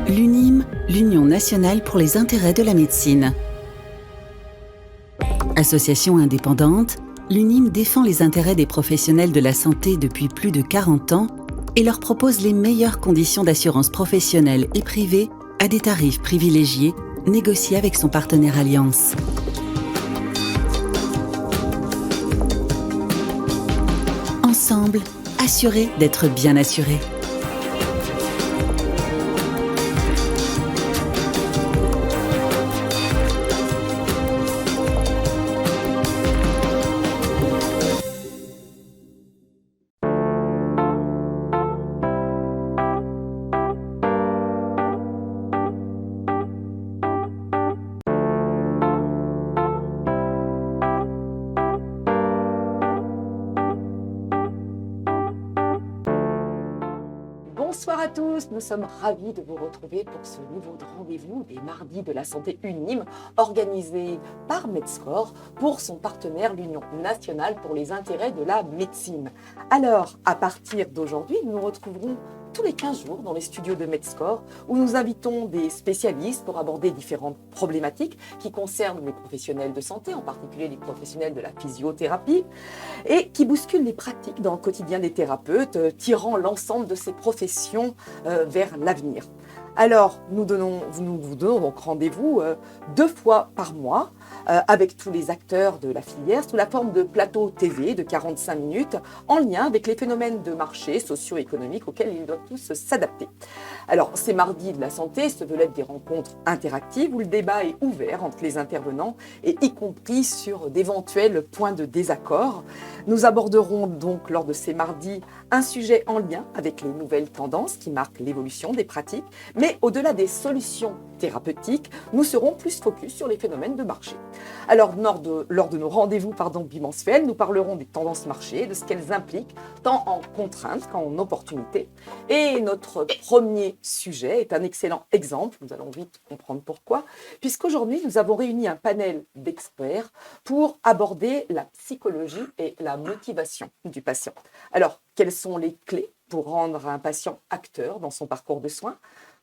L'UNIM, l'Union nationale pour les intérêts de la médecine. Association indépendante, l'UNIM défend les intérêts des professionnels de la santé depuis plus de 40 ans et leur propose les meilleures conditions d'assurance professionnelle et privée à des tarifs privilégiés négociés avec son partenaire Allianz. Ensemble, assurés d'être bien assurés. Bonsoir à tous, nous sommes ravis de vous retrouver pour ce nouveau rendez-vous des mardis de la santé UNIM organisé par Medscore pour son partenaire l'Union nationale pour les intérêts de la médecine. Alors, à partir d'aujourd'hui, nous nous retrouverons tous les 15 jours dans les studios de Medscore où nous invitons des spécialistes pour aborder différentes problématiques qui concernent les professionnels de santé, en particulier les professionnels de la physiothérapie, et qui bousculent les pratiques dans le quotidien des thérapeutes, tirant l'ensemble de ces professions vers l'avenir. Alors, nous vous donnons donc rendez-vous 2 fois par mois avec tous les acteurs de la filière sous la forme de plateaux TV de 45 minutes en lien avec les phénomènes de marché socio-économiques auxquels ils doivent tous s'adapter. Alors, ces mardis de la santé se veulent être des rencontres interactives où le débat est ouvert entre les intervenants et y compris sur d'éventuels points de désaccord. Nous aborderons donc lors de ces mardis un sujet en lien avec les nouvelles tendances qui marquent l'évolution des pratiques, mais au-delà des solutions thérapeutiques, nous serons plus focus sur les phénomènes de marché. Alors, lors de nos rendez-vous bimensuels, nous parlerons des tendances marché, de ce qu'elles impliquent, tant en contraintes qu'en opportunités. Et notre premier sujet est un excellent exemple, nous allons vite comprendre pourquoi, puisqu'aujourd'hui, nous avons réuni un panel d'experts pour aborder la psychologie et la motivation du patient. Alors, quelles sont les clés pour rendre un patient acteur dans son parcours de soins ?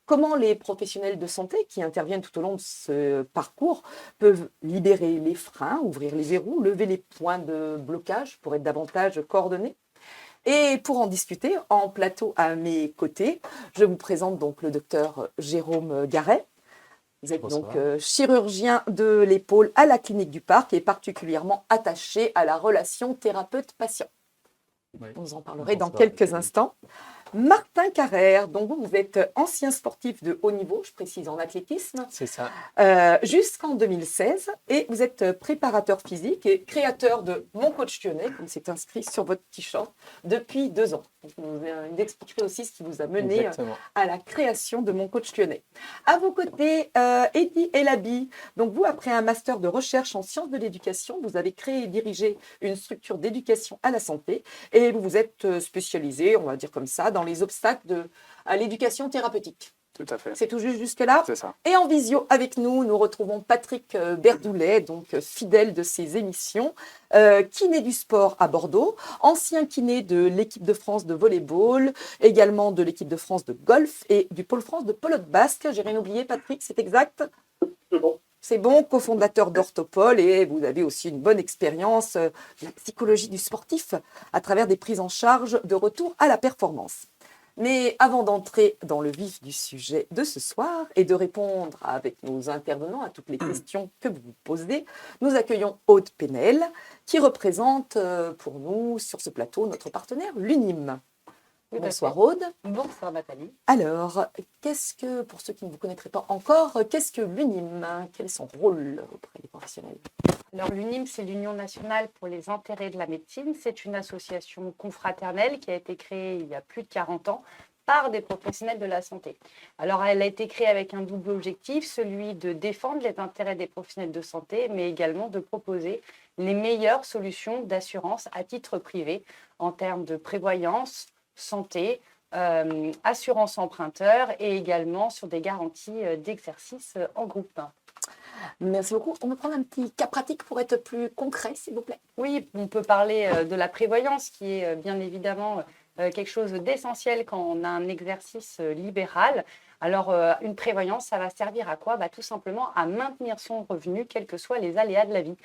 Comment les professionnels de santé qui interviennent tout au long de ce parcours peuvent libérer les freins, ouvrir les verrous, lever les points de blocage pour être davantage coordonnés ? Et pour en discuter, en plateau à mes côtés, je vous présente donc le docteur Jérôme Garret. Vous êtes donc chirurgien de l'épaule à la clinique du Parc et particulièrement attaché à la relation thérapeute-patient. Oui. Vous en parlerez dans quelques instants. Martin Carrère, donc vous êtes ancien sportif de haut niveau, je précise en athlétisme. C'est ça. Jusqu'en 2016, et vous êtes préparateur physique et créateur de Mon Coach Lyonnais, comme c'est inscrit sur votre t-shirt, depuis 2 ans. Vous expliquerez aussi ce qui vous a mené à la création de Mon Coach Lyonnais. À vos côtés, Eddy Elabi. Donc vous, après un master de recherche en sciences de l'éducation, vous avez créé et dirigé une structure d'éducation à la santé et vous vous êtes spécialisé, on va dire comme ça, dans les obstacles à l'éducation thérapeutique. Tout à fait. C'est tout juste jusque-là. C'est ça. Et en visio avec nous, nous retrouvons Patrick Berdoulet, donc fidèle de ces émissions, kiné du sport à Bordeaux, ancien kiné de l'équipe de France de volleyball, également de l'équipe de France de golf et du pôle France de pelote basque. J'ai rien oublié, Patrick, c'est exact ? C'est bon. C'est bon, cofondateur d'Orthopol, et vous avez aussi une bonne expérience de la psychologie du sportif à travers des prises en charge de retour à la performance. Mais avant d'entrer dans le vif du sujet de ce soir et de répondre avec nos intervenants à toutes les questions que vous vous posez, nous accueillons Aude Penel, qui représente pour nous sur ce plateau notre partenaire l'UNIM. Bonsoir Aude. Bonsoir Nathalie. Alors, pour ceux qui ne vous connaîtraient pas encore, qu'est-ce que l'UNIM ? Quel est son rôle auprès des professionnels ? Alors l'UNIM, c'est l'Union nationale pour les intérêts de la médecine. C'est une association confraternelle qui a été créée il y a plus de 40 ans par des professionnels de la santé. Alors elle a été créée avec un double objectif, celui de défendre les intérêts des professionnels de santé, mais également de proposer les meilleures solutions d'assurance à titre privé en termes de prévoyance, santé, assurance emprunteur et également sur des garanties d'exercice en groupe. Merci beaucoup. On va prendre un petit cas pratique pour être plus concret, s'il vous plaît. Oui, on peut parler de la prévoyance qui est bien évidemment quelque chose d'essentiel quand on a un exercice libéral. Alors, une prévoyance, ça va servir à quoi? Tout simplement à maintenir son revenu, quels que soient les aléas de la vie.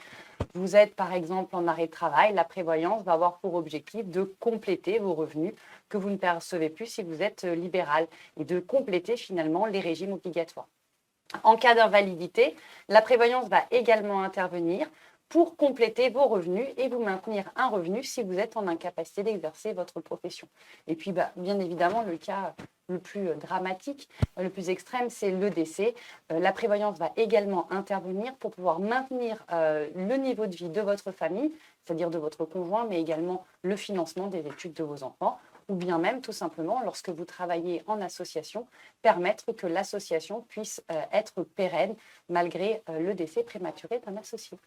Vous êtes par exemple en arrêt de travail, la prévoyance va avoir pour objectif de compléter vos revenus que vous ne percevez plus si vous êtes libéral et de compléter finalement les régimes obligatoires. En cas d'invalidité, la prévoyance va également intervenir pour compléter vos revenus et vous maintenir un revenu si vous êtes en incapacité d'exercer votre profession. Et puis, bien évidemment, le cas le plus dramatique, le plus extrême, c'est le décès. La prévoyance va également intervenir pour pouvoir maintenir le niveau de vie de votre famille, c'est-à-dire de votre conjoint, mais également le financement des études de vos enfants, ou bien même tout simplement, lorsque vous travaillez en association, permettre que l'association puisse être pérenne malgré le décès prématuré d'un associé.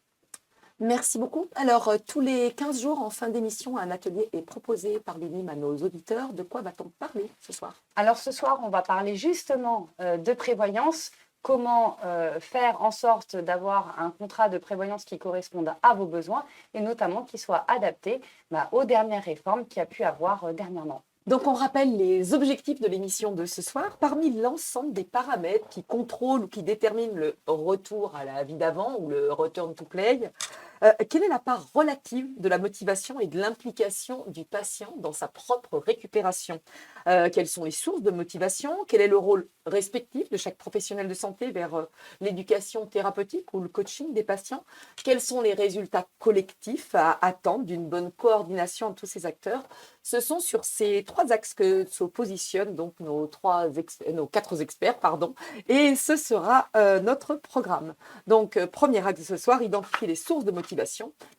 Merci beaucoup. Alors, tous les 15 jours, en fin d'émission, un atelier est proposé par l'UNIM à nos auditeurs. De quoi va-t-on parler ce soir? Alors, ce soir, on va parler justement de prévoyance. Comment faire en sorte d'avoir un contrat de prévoyance qui corresponde à vos besoins et notamment qui soit adapté aux dernières réformes qu'il y a pu avoir dernièrement. Donc, on rappelle les objectifs de l'émission de ce soir. Parmi l'ensemble des paramètres qui contrôlent ou qui déterminent le retour à la vie d'avant ou le return to play, quelle est la part relative de la motivation et de l'implication du patient dans sa propre récupération? Quelles sont les sources de motivation? Quel est le rôle respectif de chaque professionnel de santé vers l'éducation thérapeutique ou le coaching des patients? Quels sont les résultats collectifs à attendre d'une bonne coordination de tous ces acteurs? Ce sont sur ces 3 axes que se positionnent donc nos 4 experts, et ce sera notre programme. Donc, premier axe de ce soir, identifier les sources de motivation.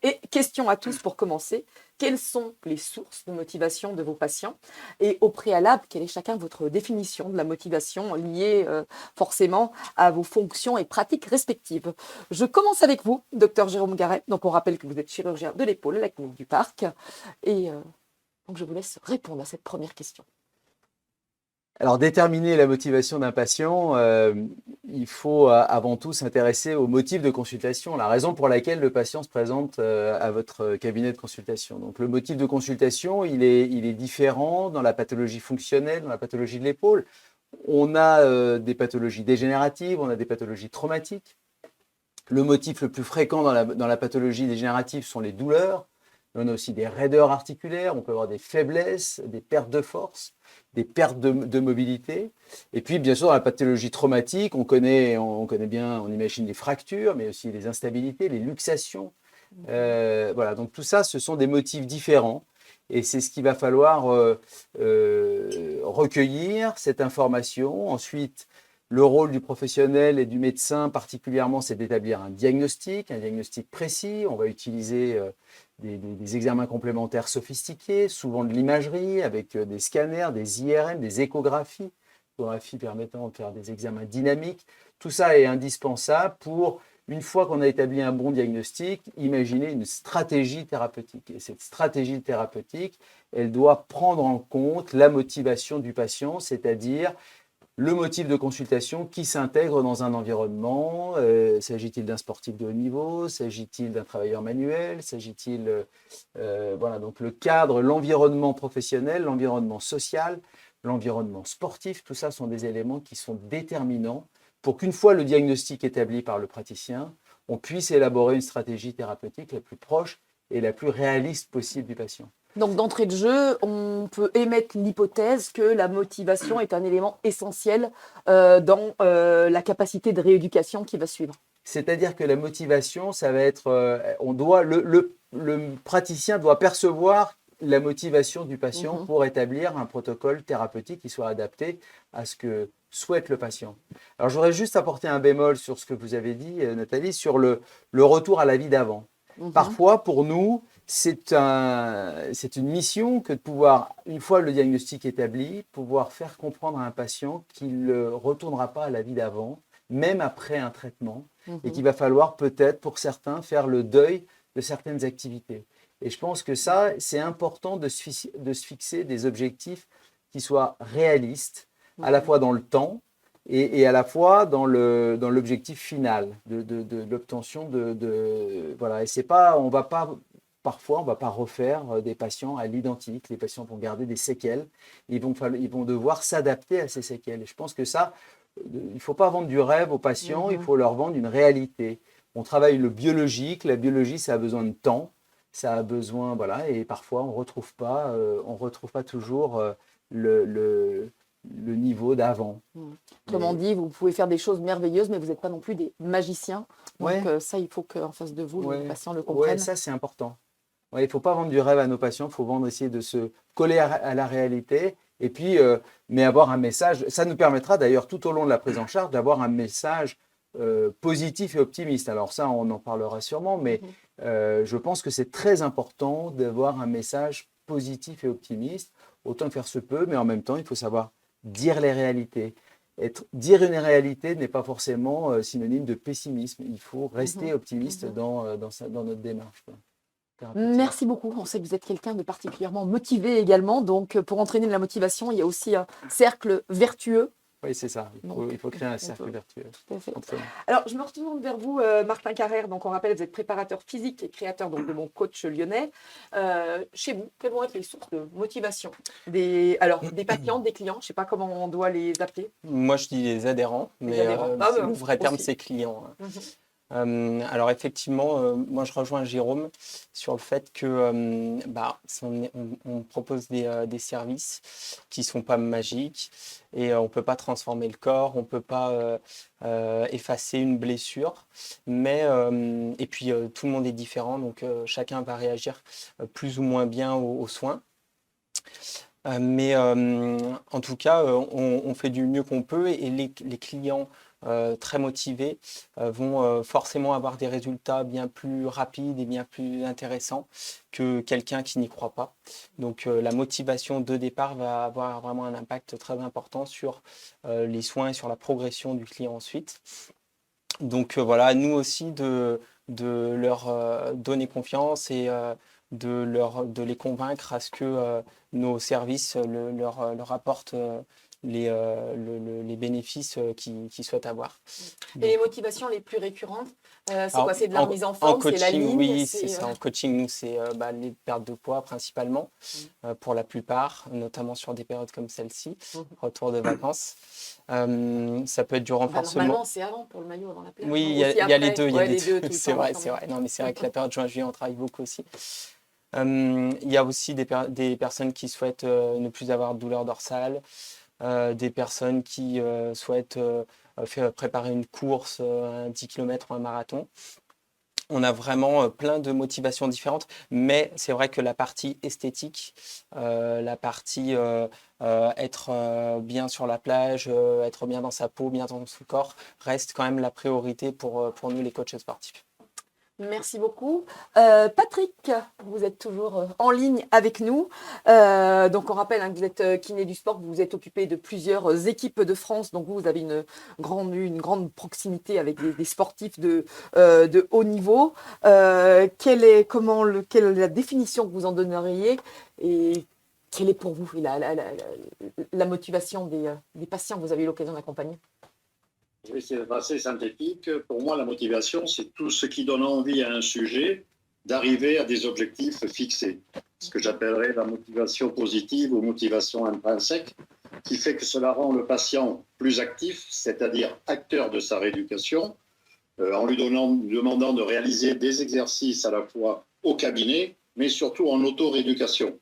Et question à tous pour commencer, quelles sont les sources de motivation de vos patients? Et au préalable, quelle est chacun votre définition de la motivation liée forcément à vos fonctions et pratiques respectives? Je commence avec vous, docteur Jérôme Garret. Donc, on rappelle que vous êtes chirurgien de l'épaule à la clinique du Parc. Et donc, je vous laisse répondre à cette première question. Alors, déterminer la motivation d'un patient, il faut avant tout s'intéresser au motif de consultation, la raison pour laquelle le patient se présente à votre cabinet de consultation. Donc, le motif de consultation, il est différent dans la pathologie fonctionnelle, dans la pathologie de l'épaule. On a des pathologies dégénératives, on a des pathologies traumatiques. Le motif le plus fréquent dans la pathologie dégénérative sont les douleurs. On a aussi des raideurs articulaires, on peut avoir des faiblesses, des pertes de force, des pertes de mobilité. Et puis, bien sûr, dans la pathologie traumatique, on connaît bien, on imagine les fractures, mais aussi les instabilités, les luxations. Voilà, donc tout ça, ce sont des motifs différents. Et c'est ce qu'il va falloir recueillir, cette information. Ensuite, le rôle du professionnel et du médecin particulièrement, c'est d'établir un diagnostic précis. On va utiliser des examens complémentaires sophistiqués, souvent de l'imagerie, avec des scanners, des IRM, des échographies permettant de faire des examens dynamiques. Tout ça est indispensable pour, une fois qu'on a établi un bon diagnostic, imaginer une stratégie thérapeutique. Et cette stratégie thérapeutique, elle doit prendre en compte la motivation du patient, c'est-à-dire le motif de consultation qui s'intègre dans un environnement. S'agit-il d'un sportif de haut niveau? S'agit-il d'un travailleur manuel? S'agit-il voilà, donc le cadre, l'environnement professionnel, l'environnement social, l'environnement sportif, tout ça sont des éléments qui sont déterminants pour qu'une fois le diagnostic établi par le praticien, on puisse élaborer une stratégie thérapeutique la plus proche et la plus réaliste possible du patient. Donc, d'entrée de jeu, on peut émettre l'hypothèse que la motivation est un élément essentiel dans la capacité de rééducation qui va suivre. C'est-à-dire que la motivation, ça va être, le praticien doit percevoir la motivation du patient pour établir un protocole thérapeutique qui soit adapté à ce que souhaite le patient. Alors, je voudrais juste apporter un bémol sur ce que vous avez dit, Nathalie, sur le retour à la vie d'avant. Parfois, pour nous, c'est une mission que de pouvoir, une fois le diagnostic établi, pouvoir faire comprendre à un patient qu'il ne retournera pas à la vie d'avant, même après un traitement, et qu'il va falloir peut-être, pour certains, faire le deuil de certaines activités. Et je pense que ça, c'est important de se fixer des objectifs qui soient réalistes, à la fois dans le temps et à la fois dans l'objectif final de l'obtention de voilà. Et c'est pas, on va pas parfois, on ne va pas refaire des patients à l'identique. Les patients vont garder des séquelles. Ils vont devoir s'adapter à ces séquelles. Et je pense que ça, il ne faut pas vendre du rêve aux patients, il faut leur vendre une réalité. On travaille le biologique. La biologie, ça a besoin de temps. Ça a besoin, voilà, et parfois on retrouve pas toujours le niveau d'avant. Autrement dit, vous pouvez faire des choses merveilleuses, mais vous n'êtes pas non plus des magiciens. Donc Ouais. ça, il faut qu'en face de vous, Ouais. le patient le comprenne. Ouais, ça c'est important. Ouais, il ne faut pas vendre du rêve à nos patients, il faut essayer de se coller à la réalité, et puis, mais avoir un message. Ça nous permettra d'ailleurs tout au long de la prise en charge d'avoir un message positif et optimiste. Alors ça, on en parlera sûrement, mais je pense que c'est très important d'avoir un message positif et optimiste, autant que faire se peut, mais en même temps, il faut savoir dire les réalités. Dire une réalité n'est pas forcément synonyme de pessimisme. Il faut rester optimiste dans notre démarche, quoi. Merci beaucoup. On sait que vous êtes quelqu'un de particulièrement motivé également. Donc, pour entraîner de la motivation, il y a aussi un cercle vertueux. Oui, c'est ça. Il faut créer un cercle vertueux. Tout à fait. Absolument. Alors, je me retourne vers vous, Martin Carrère. Donc, on rappelle, vous êtes préparateur physique et créateur donc, de Mon Coach Lyonnais. Chez vous, quelles vont être les sources de motivation des patients, des clients? Je ne sais pas comment on doit les appeler. Moi, je dis les adhérents, mais le vrai terme, c'est clients. Alors effectivement, moi je rejoins Jérôme sur le fait que on propose des services qui ne sont pas magiques et on ne peut pas transformer le corps, on ne peut pas effacer une blessure, mais et puis tout le monde est différent, donc chacun va réagir plus ou moins bien aux soins. Mais en tout cas, on fait du mieux qu'on peut et les clients très motivés vont forcément avoir des résultats bien plus rapides et bien plus intéressants que quelqu'un qui n'y croit pas. Donc la motivation de départ va avoir vraiment un impact très important sur les soins et sur la progression du client ensuite. Donc voilà, nous aussi de leur donner confiance et de les convaincre à ce que nos services leur apportent les bénéfices qu'ils souhaitent avoir. Et les motivations les plus récurrentes, c'est Alors, quoi? C'est de la remise en forme, coaching, c'est la ligne? oui, c'est ça. En coaching, nous, c'est les pertes de poids principalement, pour la plupart, notamment sur des périodes comme celle-ci, retour de vacances. Ça peut être du renforcement. Normalement, c'est avant pour le maillot, avant la plage. Oui, il y a les deux. C'est vrai. Non, mais c'est vrai que la période juin-juillet, on travaille beaucoup aussi. Il y a aussi des personnes qui souhaitent ne plus avoir de douleur dorsale, des personnes qui souhaitent préparer une course, un 10 km ou un marathon. On a vraiment plein de motivations différentes, mais c'est vrai que la partie esthétique, la partie être bien sur la plage, être bien dans sa peau, bien dans son corps, reste quand même la priorité pour nous les coachs sportifs. Merci beaucoup. Patrick, vous êtes toujours en ligne avec nous. Donc, on rappelle que vous êtes kiné du sport, vous vous êtes occupé de plusieurs équipes de France. Donc, vous avez une grande proximité avec des sportifs de haut niveau. Quelle est la définition que vous en donneriez et quelle est pour vous la motivation des patients que vous avez eu l'occasion d'accompagner? Je vais essayer d'être assez synthétique. Pour moi, la motivation, c'est tout ce qui donne envie à un sujet d'arriver à des objectifs fixés. Ce que j'appellerais la motivation positive ou motivation intrinsèque, qui fait que cela rend le patient plus actif, c'est-à-dire acteur de sa rééducation, en lui demandant de réaliser des exercices à la fois au cabinet, mais surtout en auto-rééducation.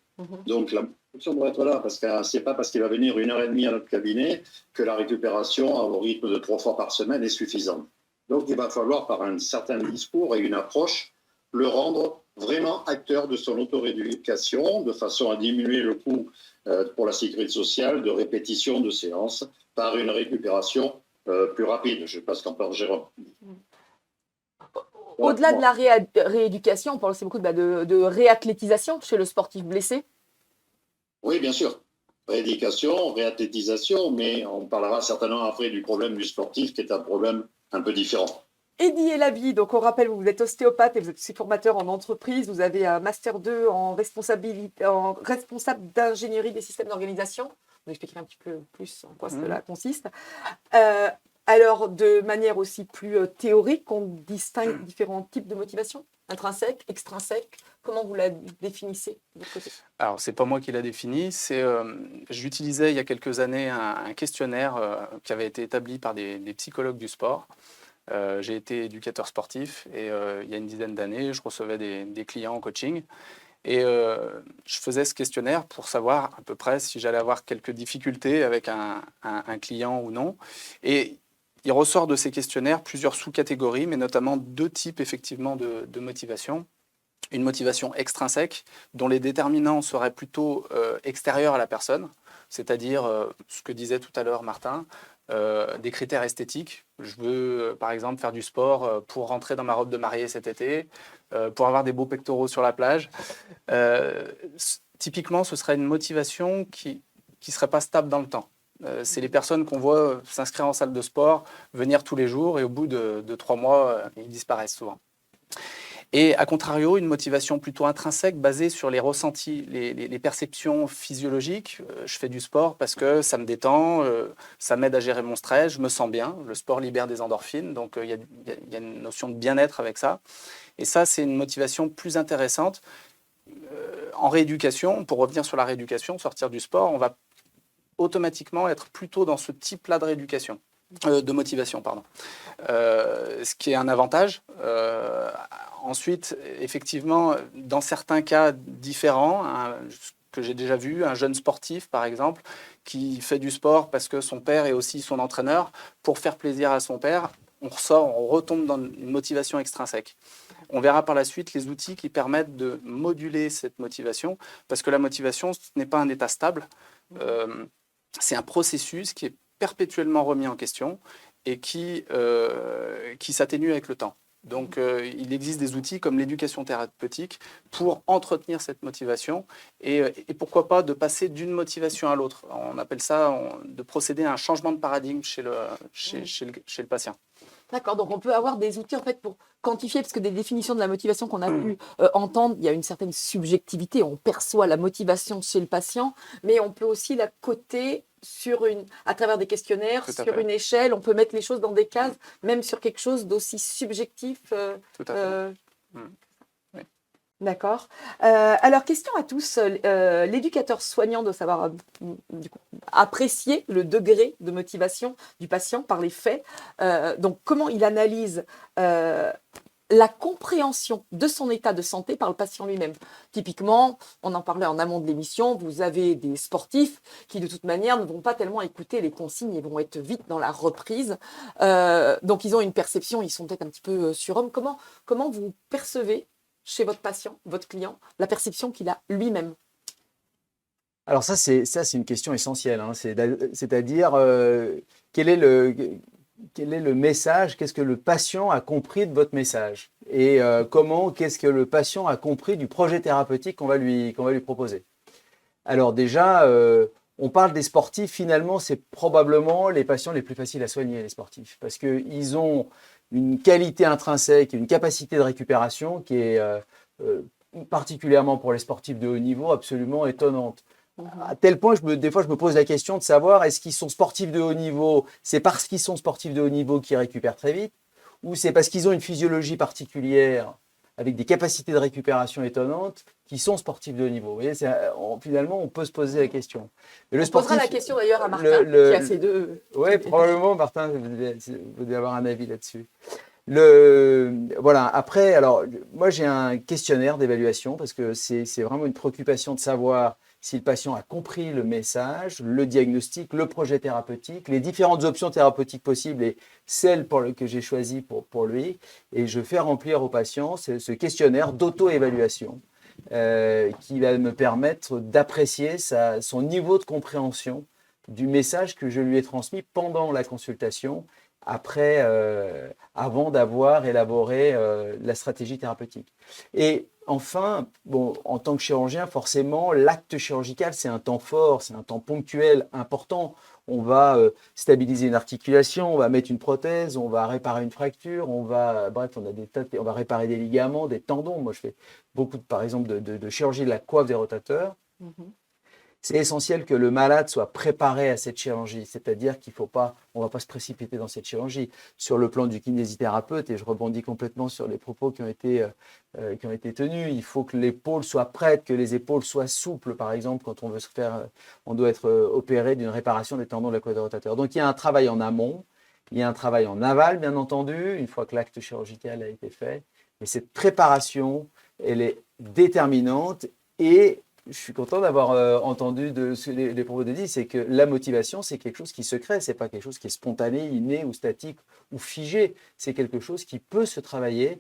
Donc, la motivation doit être là, parce que ce n'est pas parce qu'il va venir 1h30 à notre cabinet que la récupération au rythme de 3 fois par semaine est suffisante. Donc, il va falloir, par un certain discours et une approche, le rendre vraiment acteur de son auto-rééducation, de façon à diminuer le coût pour la sécurité sociale de répétition de séances par une récupération plus rapide. Je ne sais pas ce qu'en pense Jérôme. Au-delà de la rééducation, on parle aussi beaucoup de réathlétisation chez le sportif blessé. Oui, bien sûr. Rééducation, réathlétisation, mais on parlera certainement après du problème du sportif, qui est un problème un peu différent. Eddy Elabi, donc on rappelle, vous êtes ostéopathe et vous êtes aussi formateur en entreprise. Vous avez un Master 2 en responsable d'ingénierie des systèmes d'organisation. Vous expliquerez un petit peu plus en quoi cela consiste. Alors, de manière aussi plus théorique, on distingue différents types de motivation. intrinsèque, extrinsèque? Comment vous la définissez de votre côté? Alors, c'est pas moi qui l'a défini. J'utilisais il y a quelques années un questionnaire qui avait été établi par des psychologues du sport. J'ai été éducateur sportif et il y a une dizaine d'années, je recevais des clients en coaching. Et je faisais ce questionnaire pour savoir à peu près si j'allais avoir quelques difficultés avec un client ou non. Et il ressort de ces questionnaires plusieurs sous-catégories, mais notamment 2 types effectivement de motivation. Une motivation extrinsèque, dont les déterminants seraient plutôt extérieurs à la personne, c'est-à-dire ce que disait tout à l'heure Martin, des critères esthétiques. Je veux, par exemple, faire du sport pour rentrer dans ma robe de mariée cet été, pour avoir des beaux pectoraux sur la plage. Typiquement, ce serait une motivation qui ne serait pas stable dans le temps. C'est les personnes qu'on voit s'inscrire en salle de sport, venir tous les jours, et au bout de 3 mois, ils disparaissent souvent. Et à contrario, une motivation plutôt intrinsèque basée sur les ressentis, les perceptions physiologiques. Je fais du sport parce que ça me détend, ça m'aide à gérer mon stress, je me sens bien. Le sport libère des endorphines, donc il y a une notion de bien-être avec ça. Et ça, c'est une motivation plus intéressante. En rééducation, pour revenir sur la rééducation, sortir du sport, on va automatiquement être plutôt dans ce type-là de rééducation. De motivation, pardon. Ce qui est un avantage. Ensuite, effectivement, dans certains cas différents, que j'ai déjà vu, un jeune sportif, par exemple, qui fait du sport parce que son père est aussi son entraîneur, pour faire plaisir à son père, on retombe dans une motivation extrinsèque. On verra par la suite les outils qui permettent de moduler cette motivation, parce que la motivation, ce n'est pas un état stable, c'est un processus qui est perpétuellement remis en question et qui s'atténue avec le temps. Donc, il existe des outils comme l'éducation thérapeutique pour entretenir cette motivation et pourquoi pas de passer d'une motivation à l'autre. On appelle ça de procéder à un changement de paradigme chez le patient. D'accord, donc on peut avoir des outils en fait pour quantifier, parce que des définitions de la motivation qu'on a pu entendre, il y a une certaine subjectivité, on perçoit la motivation chez le patient, mais on peut aussi la coter à travers des questionnaires, sur une échelle, on peut mettre les choses dans des cases, même sur quelque chose d'aussi subjectif. Tout à fait. Oui. D'accord. Alors, question à tous. L'éducateur soignant doit savoir apprécier le degré de motivation du patient par les faits. Donc, comment il analyse la compréhension de son état de santé par le patient lui-même. Typiquement, on en parlait en amont de l'émission, vous avez des sportifs qui de toute manière ne vont pas tellement écouter les consignes, ils vont être vite dans la reprise. Donc ils ont une perception, ils sont peut-être un petit peu surhommes. Comment vous percevez chez votre patient, votre client, la perception qu'il a lui-même? Alors ça, c'est une question essentielle, hein. C'est-à-dire quel est le message, qu'est-ce que le patient a compris de votre message et qu'est-ce que le patient a compris du projet thérapeutique qu'on va lui proposer. Alors déjà, on parle des sportifs, finalement, c'est probablement les patients les plus faciles à soigner, les sportifs, parce qu'ils ont une qualité intrinsèque, une capacité de récupération qui est particulièrement pour les sportifs de haut niveau absolument étonnante. À tel point, des fois, je me pose la question de savoir est-ce qu'ils sont sportifs de haut niveau, c'est parce qu'ils sont sportifs de haut niveau qu'ils récupèrent très vite, ou c'est parce qu'ils ont une physiologie particulière avec des capacités de récupération étonnantes qui sont sportifs de haut niveau. Vous voyez, finalement, on peut se poser la question. On posera la question d'ailleurs à Martin, qui a ces deux. Oui, probablement, Martin, vous devez avoir un avis là-dessus. Voilà. Après, alors, moi, j'ai un questionnaire d'évaluation parce que c'est vraiment une préoccupation de savoir si le patient a compris le message, le diagnostic, le projet thérapeutique, les différentes options thérapeutiques possibles et celles que j'ai choisies pour lui. Et je fais remplir au patient ce questionnaire d'auto-évaluation qui va me permettre d'apprécier son niveau de compréhension du message que je lui ai transmis pendant la consultation, avant d'avoir élaboré la stratégie thérapeutique. Et enfin, en tant que chirurgien, forcément, l'acte chirurgical, c'est un temps fort, c'est un temps ponctuel important. On va stabiliser une articulation, on va mettre une prothèse, on va réparer une fracture, on va réparer des ligaments, des tendons. Moi, je fais beaucoup, par exemple, de chirurgie de la coiffe des rotateurs. C'est essentiel que le malade soit préparé à cette chirurgie, c'est-à-dire on ne va pas se précipiter dans cette chirurgie. Sur le plan du kinésithérapeute, et je rebondis complètement sur les propos qui ont été tenus, il faut que l'épaule soit prête, que les épaules soient souples, par exemple, quand on doit être opéré d'une réparation des tendons de la colonne rotateur. Donc il y a un travail en amont, il y a un travail en aval, bien entendu, une fois que l'acte chirurgical a été fait. Mais cette préparation, elle est déterminante et je suis content d'avoir entendu les propos de Di, c'est que la motivation, c'est quelque chose qui se crée, ce n'est pas quelque chose qui est spontané, inné ou statique ou figé. C'est quelque chose qui peut se travailler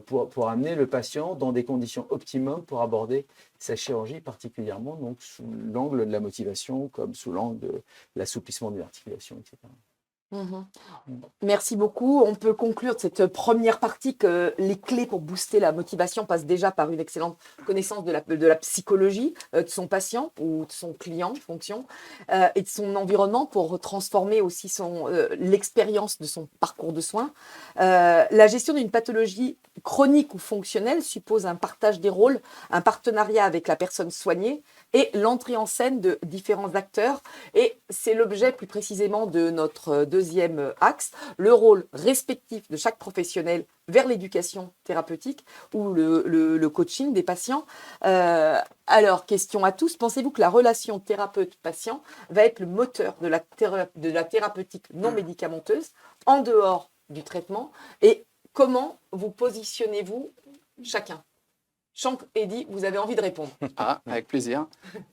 pour amener le patient dans des conditions optimum pour aborder sa chirurgie, particulièrement donc, sous l'angle de la motivation, comme sous l'angle de l'assouplissement des articulations, etc. Merci beaucoup. On peut conclure de cette première partie que les clés pour booster la motivation passent déjà par une excellente connaissance de la psychologie de son patient ou de son client, fonction, et de son environnement pour transformer aussi l'expérience de son parcours de soins. La gestion d'une pathologie chronique ou fonctionnelle suppose un partage des rôles, un partenariat avec la personne soignée et l'entrée en scène de différents acteurs. Et c'est l'objet plus précisément de notre deuxième axe, le rôle respectif de chaque professionnel vers l'éducation thérapeutique ou le coaching des patients. Alors, question à tous, pensez-vous que la relation thérapeute-patient va être le moteur de la thérapeutique non médicamenteuse en dehors du traitement? Et comment vous positionnez-vous chacun? Champ et Di, vous avez envie de répondre. Ah, avec plaisir.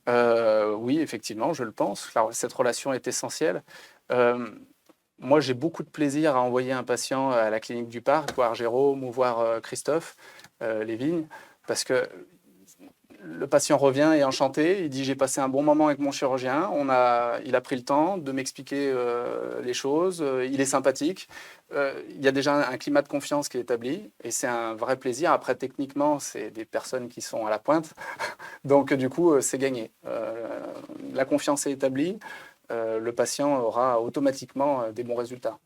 Oui, effectivement, je le pense. Cette relation est essentielle. Moi, j'ai beaucoup de plaisir à envoyer un patient à la clinique du Parc, voir Jérôme ou voir Christophe Lévigne, parce que le patient revient et est enchanté. Il dit « J'ai passé un bon moment avec mon chirurgien. Il a pris le temps de m'expliquer les choses. Il est sympathique. Il y a déjà un climat de confiance qui est établi et c'est un vrai plaisir. Après, techniquement, c'est des personnes qui sont à la pointe. Donc, du coup, c'est gagné. La confiance est établie. Le patient aura automatiquement des bons résultats.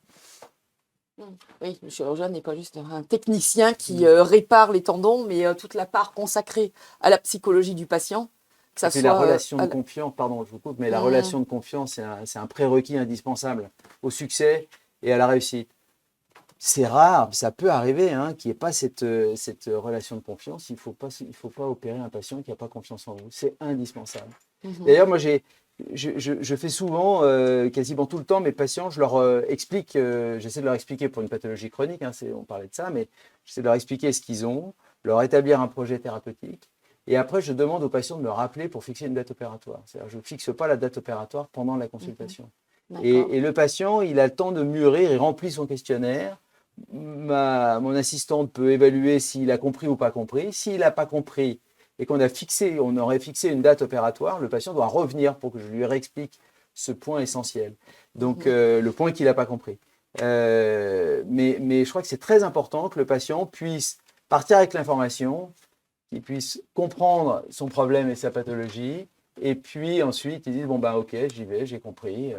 Oui, le chirurgien n'est pas juste un technicien qui répare les tendons, mais toute la part consacrée à la psychologie du patient. Que ça soit, la relation de confiance, pardon, je vous coupe, mais la relation de confiance, c'est un prérequis indispensable au succès et à la réussite. C'est rare, ça peut arriver qu'il n'y ait pas cette relation de confiance. Il ne faut pas opérer un patient qui n'a pas confiance en vous. C'est indispensable. D'ailleurs, moi, je fais souvent, quasiment tout le temps, mes patients, je leur explique, j'essaie de leur expliquer pour une pathologie chronique, on parlait de ça, mais j'essaie de leur expliquer ce qu'ils ont, leur établir un projet thérapeutique. Et après, je demande aux patients de me rappeler pour fixer une date opératoire. C'est-à-dire, je ne fixe pas la date opératoire pendant la consultation. Et le patient, il a le temps de mûrir, il remplit son questionnaire. Mon assistante peut évaluer s'il a compris ou pas compris. S'il n'a pas compris et qu'on aurait fixé une date opératoire, le patient doit revenir pour que je lui réexplique ce point essentiel. Donc, le point qu'il n'a pas compris. Mais je crois que c'est très important que le patient puisse partir avec l'information, qu'il puisse comprendre son problème et sa pathologie, et puis ensuite, il dit bon ben ok, j'y vais, j'ai compris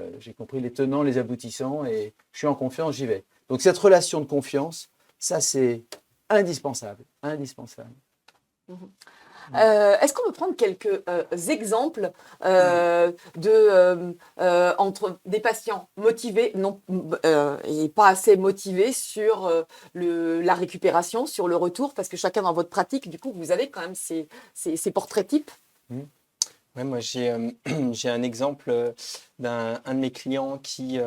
les tenants, les aboutissants, et je suis en confiance, j'y vais. Donc cette relation de confiance, ça c'est indispensable, indispensable. Est-ce qu'on peut prendre quelques exemples entre des patients motivés et pas assez motivés sur la récupération, sur le retour, parce que chacun dans votre pratique, du coup, vous avez quand même ces portraits types. Ouais, moi, j'ai un exemple d'un de mes clients qui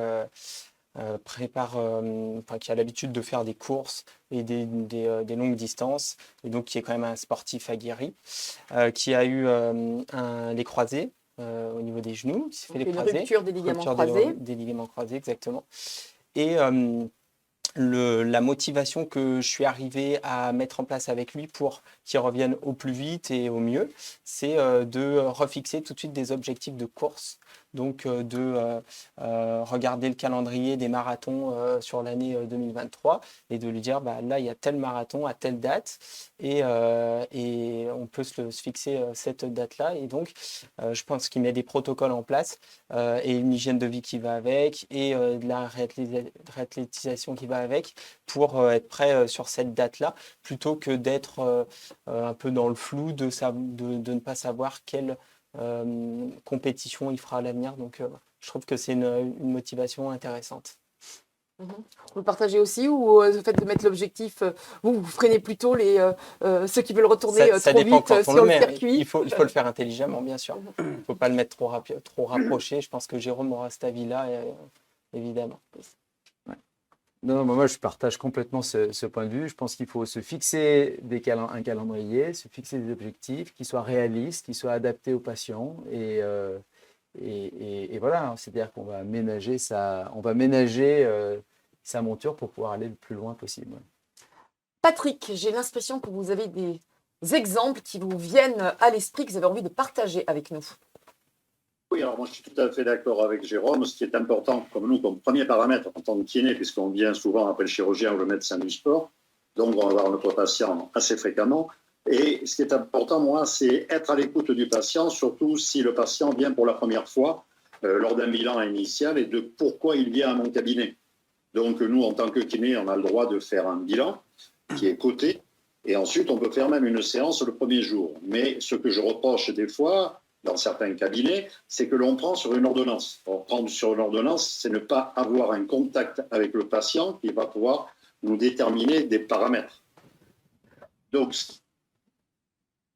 prépare, qui a l'habitude de faire des courses et des longues distances, et donc qui est quand même un sportif aguerri, qui a eu les croisés au niveau des genoux, qui s'est fait les croisés. Une rupture des ligaments croisés. Des ligaments croisés, exactement. Et la motivation que je suis arrivé à mettre en place avec lui pour qu'il revienne au plus vite et au mieux, c'est de refixer tout de suite des objectifs de course. Donc de regarder le calendrier des marathons sur l'année 2023 et de lui dire là il y a tel marathon à telle date et on peut se fixer cette date-là. Et donc je pense qu'il met des protocoles en place et une hygiène de vie qui va avec et de la réathlétisation qui va avec pour être prêt sur cette date-là, plutôt que d'être un peu dans le flou de ne pas savoir quel compétition il fera à l'avenir. Donc, je trouve que c'est une motivation intéressante. Vous le partagez aussi ou le fait de mettre l'objectif, vous freinez plutôt ceux qui veulent retourner Ça trop dépend vite quand on sur le le met. circuit? Il faut le faire intelligemment, bien sûr. Il ne faut pas le mettre trop rapproché. Je pense que Jérôme aura cet avis-là, évidemment. Non, moi je partage complètement ce point de vue. Je pense qu'il faut se fixer un calendrier, se fixer des objectifs qui soient réalistes, qui soient adaptés aux patients. Et voilà, c'est-à-dire qu'on va ménager sa monture pour pouvoir aller le plus loin possible. Patrick, j'ai l'impression que vous avez des exemples qui vous viennent à l'esprit, que vous avez envie de partager avec nous. Oui, alors moi je suis tout à fait d'accord avec Jérôme. Ce qui est important comme nous, comme premier paramètre en tant que kiné, puisqu'on vient souvent après le chirurgien ou le médecin du sport, donc on va voir notre patient assez fréquemment. Et ce qui est important, moi, c'est être à l'écoute du patient, surtout si le patient vient pour la première fois lors d'un bilan initial et de pourquoi il vient à mon cabinet. Donc nous, en tant que kiné, on a le droit de faire un bilan qui est coté et ensuite on peut faire même une séance le premier jour. Mais ce que je reproche des fois, dans certains cabinets, c'est que l'on prend sur une ordonnance. Or, prendre sur une ordonnance, c'est ne pas avoir un contact avec le patient qui va pouvoir nous déterminer des paramètres. Donc, ce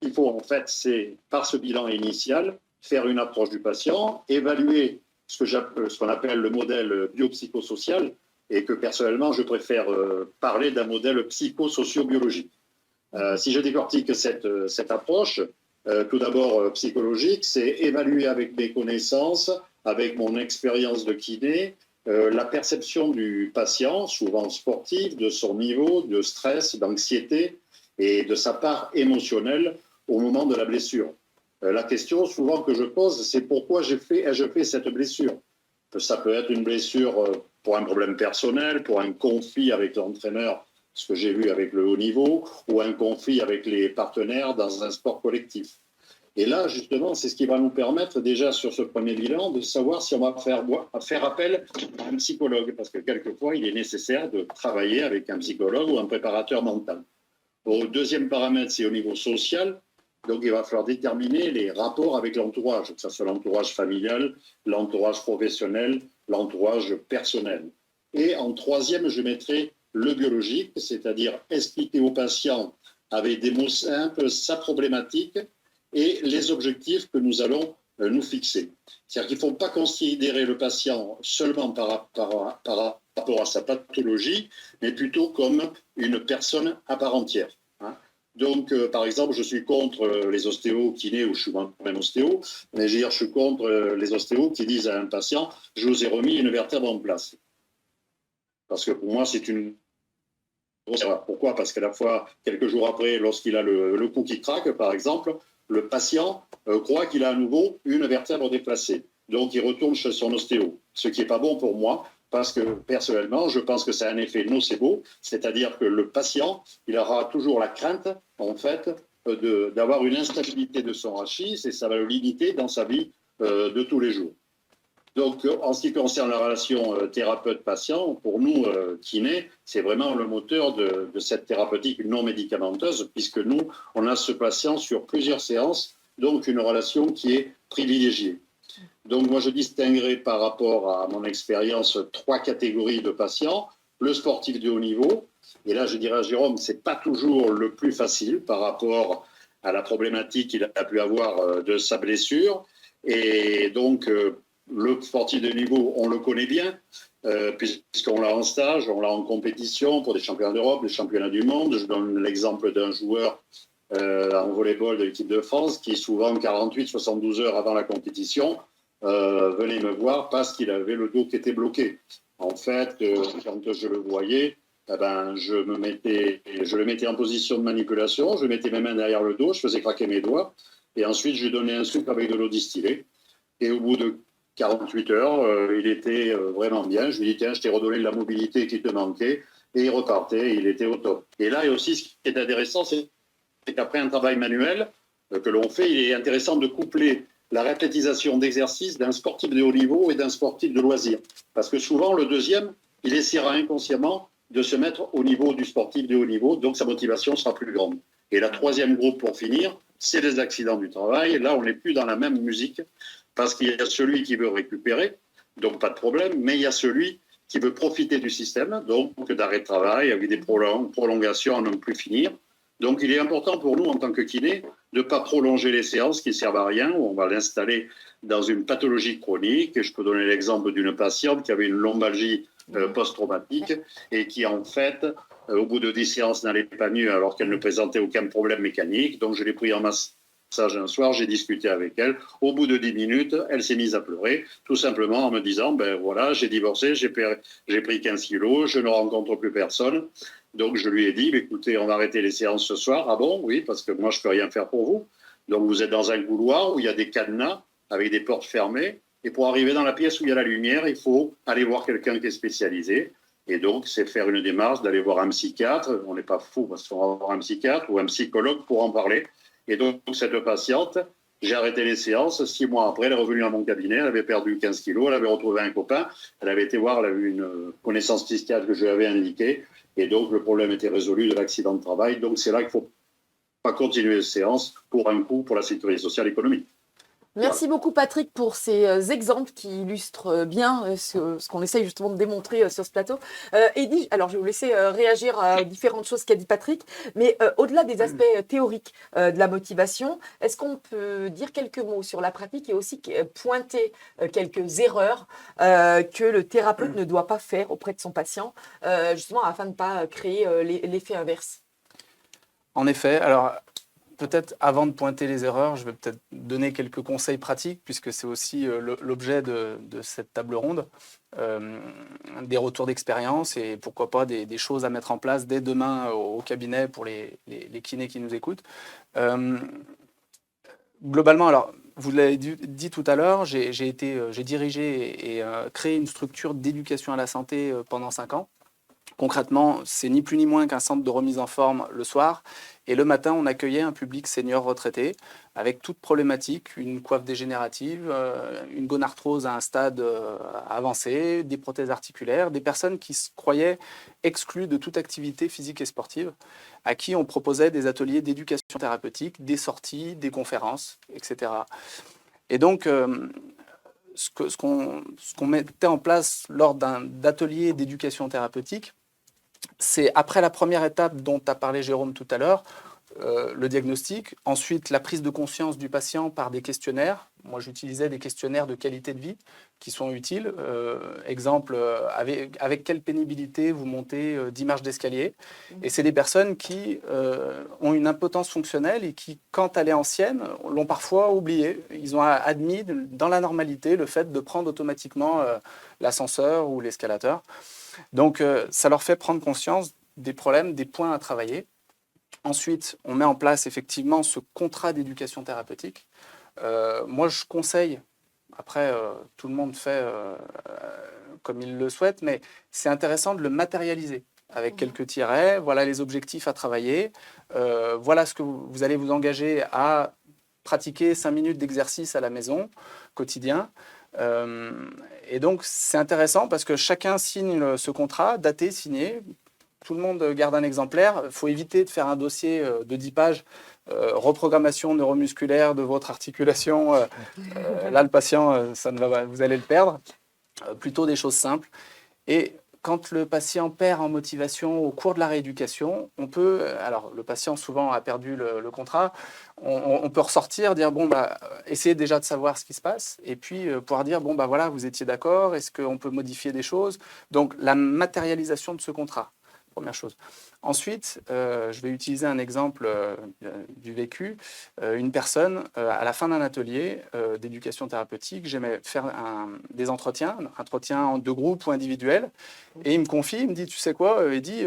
qu'il faut en fait, c'est par ce bilan initial, faire une approche du patient, évaluer ce qu'on appelle le modèle biopsychosocial, et que personnellement, je préfère parler d'un modèle psychosocio-biologique. Si je décortique cette approche, tout d'abord psychologique, c'est évaluer avec mes connaissances, avec mon expérience de kiné, la perception du patient, souvent sportif, de son niveau de stress, d'anxiété et de sa part émotionnelle au moment de la blessure. La question souvent que je pose, c'est pourquoi ai-je fait cette blessure? Ça peut être une blessure pour un problème personnel, pour un conflit avec l'entraîneur, ce que j'ai vu avec le haut niveau, ou un conflit avec les partenaires dans un sport collectif. Et là, justement, c'est ce qui va nous permettre déjà sur ce premier bilan de savoir si on va faire appel à un psychologue, parce que quelquefois, il est nécessaire de travailler avec un psychologue ou un préparateur mental. Au deuxième paramètre, c'est au niveau social. Donc, il va falloir déterminer les rapports avec l'entourage, que ce soit l'entourage familial, l'entourage professionnel, l'entourage personnel. Et en troisième, je mettrai le biologique, c'est-à-dire expliquer au patient avec des mots simples sa problématique et les objectifs que nous allons nous fixer. C'est-à-dire qu'il ne faut pas considérer le patient seulement par rapport à sa pathologie, mais plutôt comme une personne à part entière. Donc, par exemple, je suis contre les ostéos kinés, ou je suis moi-même ostéo, mais je suis contre les ostéos qui disent à un patient « je vous ai remis une vertèbre en place ». Parce que pour moi, c'est une grosse erreur. Pourquoi? Parce qu'à la fois, quelques jours après, lorsqu'il a le cou qui craque, par exemple, le patient croit qu'il a à nouveau une vertèbre déplacée. Donc, il retourne chez son ostéo, ce qui n'est pas bon pour moi. Parce que personnellement, je pense que c'est un effet nocebo, c'est-à-dire que le patient, il aura toujours la crainte, en fait, d'avoir une instabilité de son rachis et ça va le limiter dans sa vie de tous les jours. Donc, en ce qui concerne la relation thérapeute-patient, pour nous, kinés, c'est vraiment le moteur de cette thérapeutique non médicamenteuse, puisque nous, on a ce patient sur plusieurs séances, donc une relation qui est privilégiée. Donc, moi, je distinguerai par rapport à mon expérience 3 catégories de patients. Le sportif de haut niveau, et là, je dirais à Jérôme, ce n'est pas toujours le plus facile par rapport à la problématique qu'il a pu avoir de sa blessure. Et donc, le sportif de haut niveau, on le connaît bien, puisqu'on l'a en stage, on l'a en compétition pour des championnats d'Europe, des championnats du monde. Je donne l'exemple d'un joueur en volleyball de l'équipe de France qui, souvent 48-72 heures avant la compétition, venait me voir parce qu'il avait le dos qui était bloqué. En fait, quand je le voyais, je le mettais en position de manipulation, je mettais mes mains derrière le dos, je faisais craquer mes doigts, et ensuite je donnais un sucre avec de l'eau distillée. Et au bout de 48 heures, il était vraiment bien. Je lui dis, tiens, je t'ai redonné de la mobilité qui te manquait, et il repartait, il était au top. Et là, et aussi, ce qui est intéressant, c'est qu'après un travail manuel que l'on fait, il est intéressant de coupler la répétisation d'exercices d'un sportif de haut niveau et d'un sportif de loisir. Parce que souvent, le deuxième, il essaiera inconsciemment de se mettre au niveau du sportif de haut niveau, donc sa motivation sera plus grande. Et la troisième groupe, pour finir, c'est les accidents du travail. Là, on n'est plus dans la même musique parce qu'il y a celui qui veut récupérer, donc pas de problème, mais il y a celui qui veut profiter du système, donc d'arrêt de travail avec des prolongations à ne plus finir. Donc, il est important pour nous, en tant que kiné, de ne pas prolonger les séances qui ne servent à rien, où on va l'installer dans une pathologie chronique. Je peux donner l'exemple d'une patiente qui avait une lombalgie post-traumatique et qui, en fait, au bout de 10 séances, n'allait pas mieux alors qu'elle ne présentait aucun problème mécanique. Donc, je l'ai pris en massage un soir, j'ai discuté avec elle. Au bout de 10 minutes, elle s'est mise à pleurer, tout simplement en me disant, ben voilà, j'ai divorcé, j'ai pris 15 kilos, je ne rencontre plus personne. Donc, je lui ai dit, écoutez, on va arrêter les séances ce soir. Ah bon? Oui, parce que moi, je ne peux rien faire pour vous. Donc, vous êtes dans un couloir où il y a des cadenas avec des portes fermées. Et pour arriver dans la pièce où il y a la lumière, il faut aller voir quelqu'un qui est spécialisé. Et donc, c'est faire une démarche d'aller voir un psychiatre. On n'est pas fou parce qu'on va voir un psychiatre ou un psychologue pour en parler. Et donc, cette patiente, j'ai arrêté les séances. 6 mois après, elle est revenue à mon cabinet. Elle avait perdu 15 kilos. Elle avait retrouvé un copain. Elle avait été voir, elle avait une connaissance psychiatre que je lui avais indiquée. Et donc, le problème était résolu de l'accident de travail. Donc, c'est là qu'il ne faut pas continuer les séances pour un coût pour la sécurité sociale et économique. Merci beaucoup Patrick pour ces exemples qui illustrent bien ce qu'on essaye justement de démontrer sur ce plateau. Eddy, alors je vais vous laisser réagir à différentes choses qu'a dit Patrick, mais au-delà des aspects théoriques de la motivation, est-ce qu'on peut dire quelques mots sur la pratique et aussi pointer quelques erreurs que le thérapeute ne doit pas faire auprès de son patient, justement afin de ne pas créer l'effet inverse? En effet, alors peut-être avant de pointer les erreurs, je vais peut-être donner quelques conseils pratiques, puisque c'est aussi l'objet de cette table ronde, des retours d'expérience et pourquoi pas des choses à mettre en place dès demain au cabinet pour les kinés qui nous écoutent. Globalement, alors, vous l'avez dit tout à l'heure, j'ai dirigé et créé une structure d'éducation à la santé pendant 5 ans. Concrètement, c'est ni plus ni moins qu'un centre de remise en forme le soir. Et le matin, on accueillait un public senior retraité avec toute problématique, une coiffe dégénérative, une gonarthrose à un stade avancé, des prothèses articulaires, des personnes qui se croyaient exclues de toute activité physique et sportive, à qui on proposait des ateliers d'éducation thérapeutique, des sorties, des conférences, etc. Et donc, ce qu'on mettait en place lors d'ateliers d'éducation thérapeutique, c'est après la première étape dont a parlé Jérôme tout à l'heure, le diagnostic, ensuite la prise de conscience du patient par des questionnaires. Moi, j'utilisais des questionnaires de qualité de vie qui sont utiles. Exemple, avec quelle pénibilité vous montez 10 marches d'escalier. Et c'est des personnes qui ont une impotence fonctionnelle et qui, quand elle est ancienne, l'ont parfois oublié. Ils ont admis dans la normalité le fait de prendre automatiquement l'ascenseur ou l'escalateur. Donc, ça leur fait prendre conscience des problèmes, des points à travailler. Ensuite, on met en place effectivement ce contrat d'éducation thérapeutique. Moi, je conseille, après, tout le monde fait comme il le souhaite, mais c'est intéressant de le matérialiser avec quelques tirets. Voilà les objectifs à travailler. Voilà ce que vous allez vous engager à pratiquer 5 minutes d'exercice à la maison, quotidien. Et donc, c'est intéressant parce que chacun signe ce contrat, daté, signé. Tout le monde garde un exemplaire. Il faut éviter de faire un dossier de 10 pages, reprogrammation neuromusculaire de votre articulation. Là, le patient, vous allez le perdre. Plutôt des choses simples. Et quand le patient perd en motivation au cours de la rééducation, on peut, alors le patient souvent a perdu le contrat, on peut ressortir, dire bon bah essayez déjà de savoir ce qui se passe, et puis pouvoir dire bon bah voilà, vous étiez d'accord, est-ce qu'on peut modifier des choses? Donc la matérialisation de ce contrat, première chose. Ensuite, je vais utiliser un exemple du vécu. Une personne, à la fin d'un atelier d'éducation thérapeutique, j'aimais faire des entretiens de groupe ou individuels, et il me confie, il me dit, tu sais quoi, Eddy,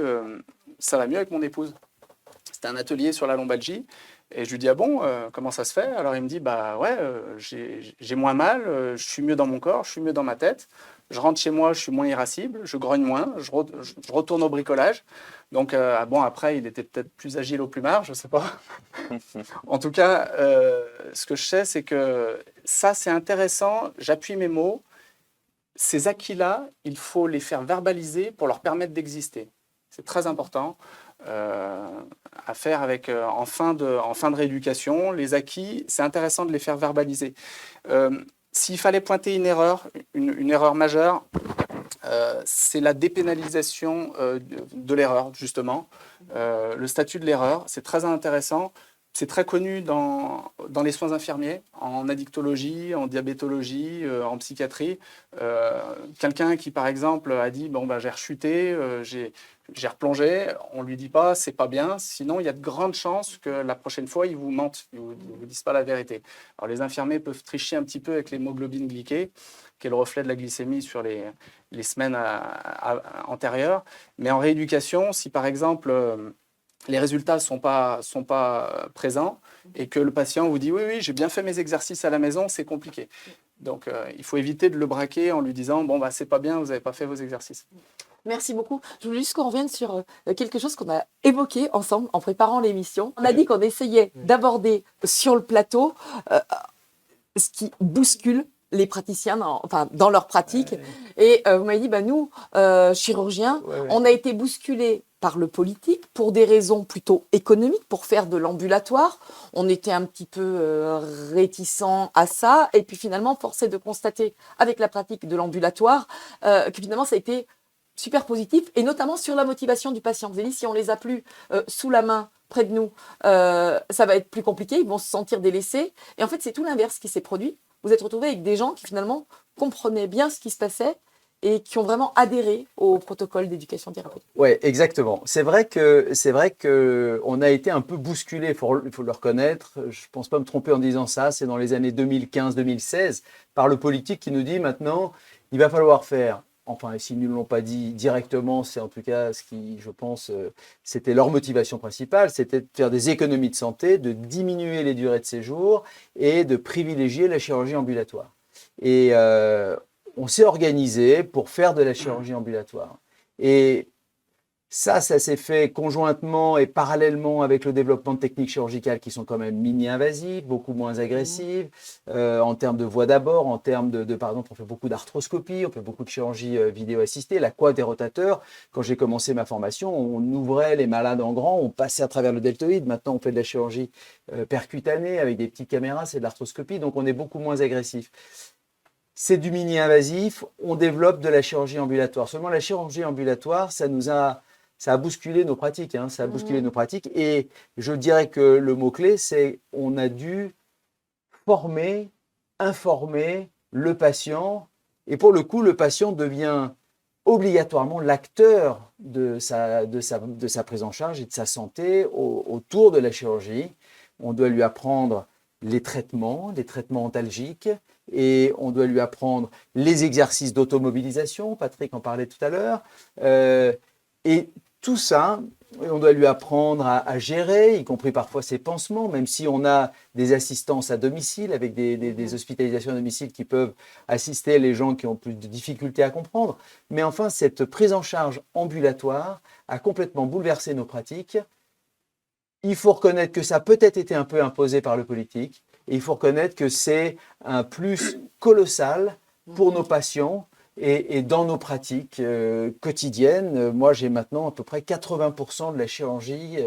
ça va mieux avec mon épouse. C'était un atelier sur la lombalgie, et je lui dis, ah bon, comment ça se fait? Alors il me dit, bah ouais, j'ai moins mal, je suis mieux dans mon corps, je suis mieux dans ma tête. Je rentre chez moi, je suis moins irascible, je grogne moins, je retourne au bricolage. Donc, bon, après, il était peut-être plus agile au plumard, je ne sais pas. En tout cas, ce que je sais, c'est que ça, c'est intéressant. J'appuie mes mots. Ces acquis-là, il faut les faire verbaliser pour leur permettre d'exister. C'est très important. à faire en fin de rééducation. Les acquis, c'est intéressant de les faire verbaliser. S'il fallait pointer une erreur majeure, c'est la dépénalisation de l'erreur, justement. Le statut de l'erreur, c'est très intéressant. C'est très connu dans les soins infirmiers, en addictologie, en diabétologie, en psychiatrie. Quelqu'un qui, par exemple, a dit « j'ai rechuté, j'ai replongé », on ne lui dit pas « c'est pas bien », sinon il y a de grandes chances que la prochaine fois, ils vous mentent, ils ne vous disent pas la vérité. Alors les infirmiers peuvent tricher un petit peu avec l'hémoglobine glyquée, qui est le reflet de la glycémie sur les semaines antérieures. Mais en rééducation, si par exemple les résultats ne sont pas présents et que le patient vous dit « oui, j'ai bien fait mes exercices à la maison, c'est compliqué ». Donc, il faut éviter de le braquer en lui disant « c'est pas bien, vous n'avez pas fait vos exercices ». Merci beaucoup. Je voulais juste qu'on revienne sur quelque chose qu'on a évoqué ensemble en préparant l'émission. On a dit qu'on essayait d'aborder sur le plateau ce qui bouscule les praticiens dans leur pratique. Et vous m'avez dit, nous, chirurgiens, on a été bousculés par le politique pour des raisons plutôt économiques, pour faire de l'ambulatoire. On était un petit peu réticents à ça. Et puis finalement, forcé de constater avec la pratique de l'ambulatoire que finalement, ça a été super positif, et notamment sur la motivation du patient. Vous avez dit, si on les a plus sous la main, près de nous, ça va être plus compliqué, ils vont se sentir délaissés. Et en fait, c'est tout l'inverse qui s'est produit. Vous êtes retrouvés avec des gens qui finalement comprenaient bien ce qui se passait et qui ont vraiment adhéré au protocole d'éducation thérapeutique. Oui, exactement. C'est vrai que on a été un peu bousculé, il faut le reconnaître. Je ne pense pas me tromper en disant ça. C'est dans les années 2015-2016 par le politique qui nous dit maintenant, il va falloir faire. Enfin, s'ils ne l'ont pas dit directement, c'est en tout cas ce qui, je pense, c'était leur motivation principale, c'était de faire des économies de santé, de diminuer les durées de séjour et de privilégier la chirurgie ambulatoire. Et on s'est organisé pour faire de la chirurgie ambulatoire. Et ça s'est fait conjointement et parallèlement avec le développement de techniques chirurgicales qui sont quand même mini-invasives, beaucoup moins agressives, en termes de voie d'abord, en termes par exemple, on fait beaucoup d'arthroscopie, on fait beaucoup de chirurgie vidéo assistée, la quad des rotateurs. Quand j'ai commencé ma formation, on ouvrait les malades en grand, on passait à travers le deltoïde. Maintenant, on fait de la chirurgie percutanée avec des petites caméras, c'est de l'arthroscopie, donc on est beaucoup moins agressif. C'est du mini-invasif, on développe de la chirurgie ambulatoire. Seulement, la chirurgie ambulatoire, ça a bousculé nos pratiques, ça a bousculé nos pratiques. Et je dirais que le mot-clé, c'est on a dû former, informer le patient. Et pour le coup, le patient devient obligatoirement l'acteur de sa prise en charge et de sa santé autour de la chirurgie. On doit lui apprendre les traitements antalgiques, et on doit lui apprendre les exercices d'automobilisation, Patrick en parlait tout à l'heure, et tout ça, on doit lui apprendre à gérer, y compris parfois ses pansements, même si on a des assistances à domicile, avec des hospitalisations à domicile qui peuvent assister les gens qui ont plus de difficultés à comprendre. Mais enfin, cette prise en charge ambulatoire a complètement bouleversé nos pratiques. Il faut reconnaître que ça a peut-être été un peu imposé par le politique, et il faut reconnaître que c'est un plus colossal pour nos patients et dans nos pratiques quotidiennes. Moi, j'ai maintenant à peu près 80% de la chirurgie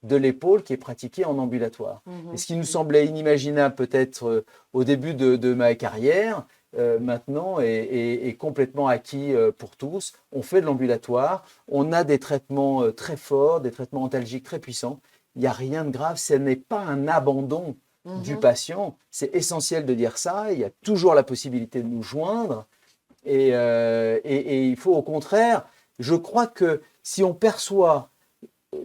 de l'épaule qui est pratiquée en ambulatoire. Et ce qui nous semblait inimaginable peut-être au début de ma carrière, maintenant est complètement acquis pour tous. On fait de l'ambulatoire, on a des traitements très forts, des traitements antalgiques très puissants. Il n'y a rien de grave, ce n'est pas un abandon du patient. C'est essentiel de dire ça. Il y a toujours la possibilité de nous joindre. Et il faut au contraire, je crois que si on perçoit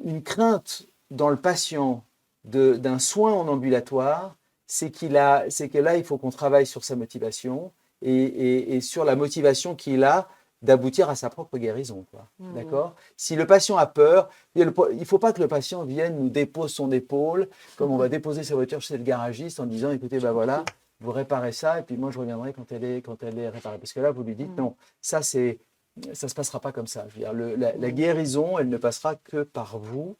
une crainte dans le patient d'un soin en ambulatoire, c'est que là, il faut qu'on travaille sur sa motivation et sur la motivation qu'il a d'aboutir à sa propre guérison. D'accord ? Si le patient a peur, il ne faut pas que le patient vienne nous dépose son épaule, comme on va déposer sa voiture chez le garagiste en disant, écoutez, voilà, vous réparez ça, et puis moi je reviendrai quand elle est réparée. Parce que là, vous lui dites, non, ça ne se passera pas comme ça. Je veux dire, la guérison, elle ne passera que par vous.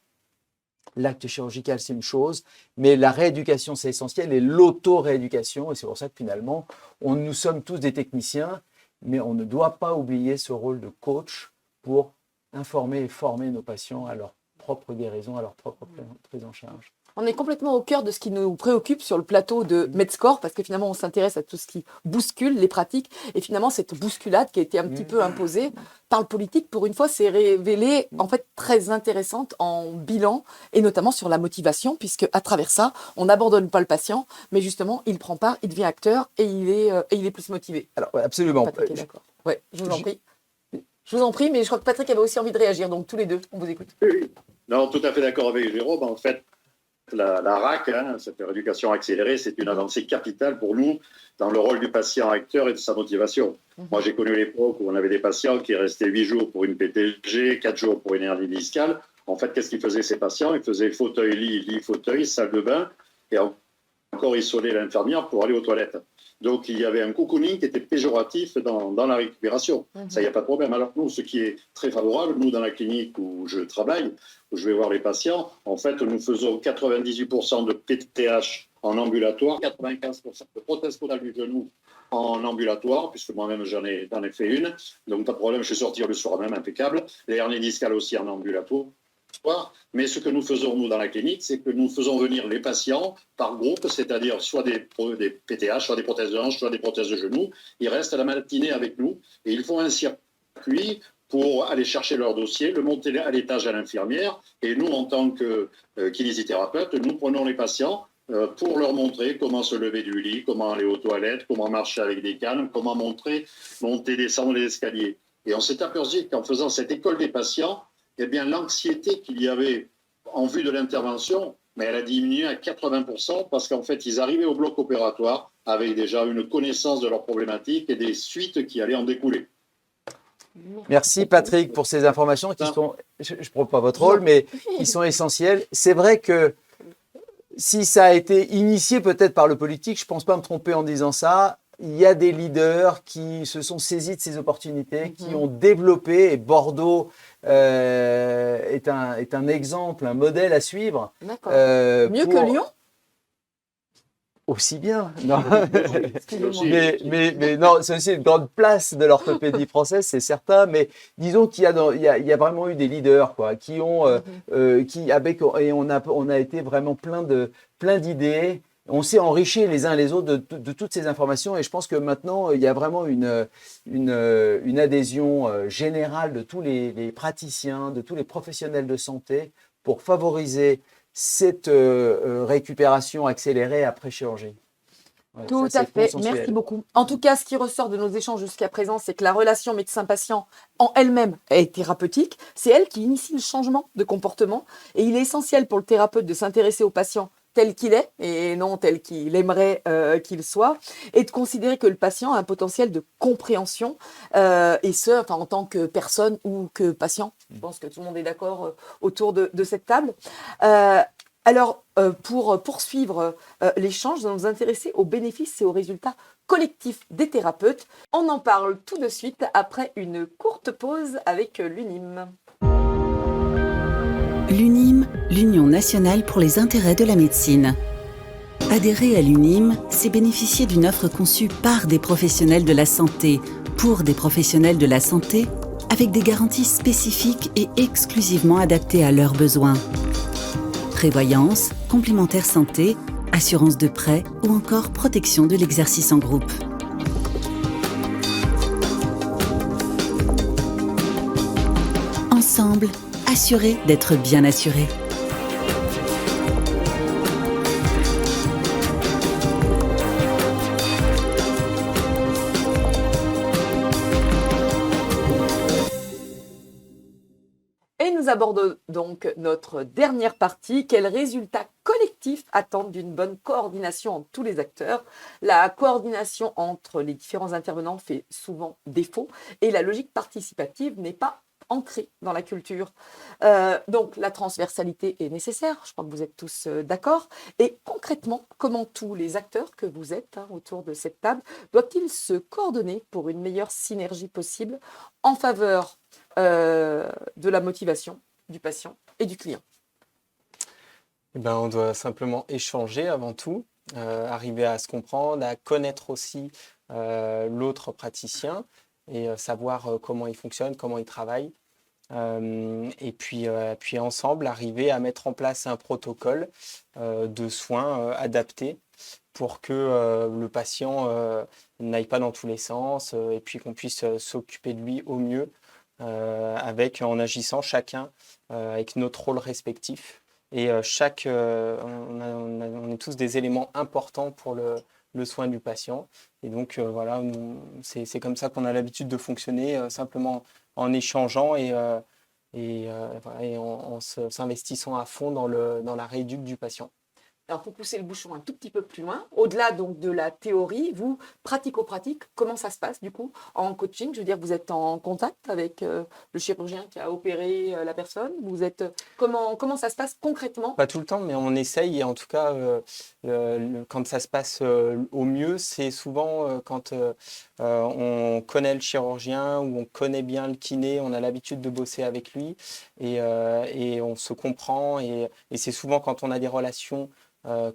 L'acte chirurgical, c'est une chose, mais la rééducation, c'est essentiel, et l'auto-rééducation, et c'est pour ça que finalement, nous sommes tous des techniciens, mais on ne doit pas oublier ce rôle de coach pour informer et former nos patients à leur propre guérison, à leur propre prise en charge. On est complètement au cœur de ce qui nous préoccupe sur le plateau de Medscore, parce que finalement, on s'intéresse à tout ce qui bouscule les pratiques. Et finalement, cette bousculade qui a été un petit peu imposée par le politique, pour une fois, s'est révélée en fait très intéressante en bilan, et notamment sur la motivation, puisque à travers ça, on n'abandonne pas le patient, mais justement, il prend part, il devient acteur, et il est plus motivé. Alors, absolument. Patrick est d'accord. Ouais, je vous en prie. Je vous en prie, mais je crois que Patrick avait aussi envie de réagir, donc tous les deux, on vous écoute. Oui. Non, tout à fait d'accord avec Jérôme. En fait, la RAC, cette rééducation accélérée, c'est une avancée capitale pour nous dans le rôle du patient acteur et de sa motivation. Moi, j'ai connu l'époque où on avait des patients qui restaient 8 jours pour une PTG, 4 jours pour une hernie discale. En fait, qu'est-ce qu'ils faisaient ces patients? Ils faisaient fauteuil-lit, lit-fauteuil, salle de bain, et encore isoler l'infirmière pour aller aux toilettes. Donc, il y avait un cocooning qui était péjoratif dans la récupération. Ça, il n'y a pas de problème. Alors, nous, ce qui est très favorable, nous, dans la clinique où je travaille, où je vais voir les patients, en fait, nous faisons 98% de PTH en ambulatoire, 95% de prothèse caudale du genou en ambulatoire, puisque moi-même, j'en ai fait une. Donc, pas de problème, je suis sorti le soir même, impeccable. Les hernies discales aussi en ambulatoire. Mais ce que nous faisons, nous, dans la clinique, c'est que nous faisons venir les patients par groupe, c'est-à-dire soit des PTH, soit des prothèses de hanche, soit des prothèses de genoux. Ils restent à la matinée avec nous et ils font un circuit pour aller chercher leur dossier, le monter à l'étage à l'infirmière. Et nous, en tant que kinésithérapeute, nous prenons les patients pour leur montrer comment se lever du lit, comment aller aux toilettes, comment marcher avec des cannes, comment monter, descendre les escaliers. Et on s'est aperçu qu'en faisant cette école des patients, eh bien, l'anxiété qu'il y avait en vue de l'intervention, mais elle a diminué à 80% parce qu'en fait, ils arrivaient au bloc opératoire avec déjà une connaissance de leurs problématiques et des suites qui allaient en découler. Merci Patrick pour ces informations qui sont, je ne prends pas votre rôle, mais qui sont essentielles. C'est vrai que si ça a été initié peut-être par le politique, je ne pense pas me tromper en disant ça, il y a des leaders qui se sont saisis de ces opportunités, qui ont développé, et Bordeaux est un exemple, un modèle à suivre. D'accord. Mieux que Lyon? Aussi bien. Non. mais non, c'est aussi une grande place de l'orthopédie française, c'est certain. Mais disons qu'il y a vraiment eu des leaders qui ont, et on a été vraiment plein d'idées. On s'est enrichis les uns les autres de toutes ces informations et je pense que maintenant, il y a vraiment une adhésion générale de tous les praticiens, de tous les professionnels de santé pour favoriser cette récupération accélérée après chirurgie. Ouais, tout à fait, merci beaucoup. En tout cas, ce qui ressort de nos échanges jusqu'à présent, c'est que la relation médecin-patient en elle-même est thérapeutique. C'est elle qui initie le changement de comportement et il est essentiel pour le thérapeute de s'intéresser au patient tel qu'il est et non tel qu'il aimerait qu'il soit, et de considérer que le patient a un potentiel de compréhension, et ce, en tant que personne ou que patient. Je pense que tout le monde est d'accord autour de cette table. Alors, pour poursuivre l'échange, nous allons nous intéresser aux bénéfices et aux résultats collectifs des thérapeutes. On en parle tout de suite après une courte pause avec l'UNIM. L'UNIM, l'Union nationale pour les intérêts de la médecine. Adhérer à l'UNIM, c'est bénéficier d'une offre conçue par des professionnels de la santé, pour des professionnels de la santé, avec des garanties spécifiques et exclusivement adaptées à leurs besoins. Prévoyance, complémentaire santé, assurance de prêt ou encore protection de l'exercice en groupe. Ensemble, assurés d'être bien assurés. Et nous abordons donc notre dernière partie. Quels résultats collectifs attendent d'une bonne coordination entre tous les acteurs? La coordination entre les différents intervenants fait souvent défaut et la logique participative n'est pas ancrée dans la culture. Donc la transversalité est nécessaire, je crois que vous êtes tous d'accord. Et concrètement, comment tous les acteurs que vous êtes autour de cette table doivent-ils se coordonner pour une meilleure synergie possible en faveur de la motivation du patient et du client? On doit simplement échanger avant tout, arriver à se comprendre, à connaître aussi l'autre praticien et savoir comment il fonctionne, comment il travaille. Et puis ensemble, arriver à mettre en place un protocole de soins adapté pour que le patient n'aille pas dans tous les sens et puis qu'on puisse s'occuper de lui au mieux en agissant chacun avec notre rôle respectif. Et on est tous des éléments importants pour le soin du patient. Et donc, voilà, c'est comme ça qu'on a l'habitude de fonctionner, simplement en échangeant et en s'investissant à fond dans la rééduque du patient. Alors, pour pousser le bouchon un tout petit peu plus loin, au-delà donc de la théorie, vous, pratico-pratique, comment ça se passe du coup en coaching? Je veux dire, vous êtes en contact avec le chirurgien qui a opéré la personne? Comment ça se passe concrètement? Pas tout le temps, mais on essaye. Et en tout cas, quand ça se passe au mieux, c'est souvent quand on connaît le chirurgien ou on connaît bien le kiné, on a l'habitude de bosser avec lui et on se comprend. Et c'est souvent quand on a des relations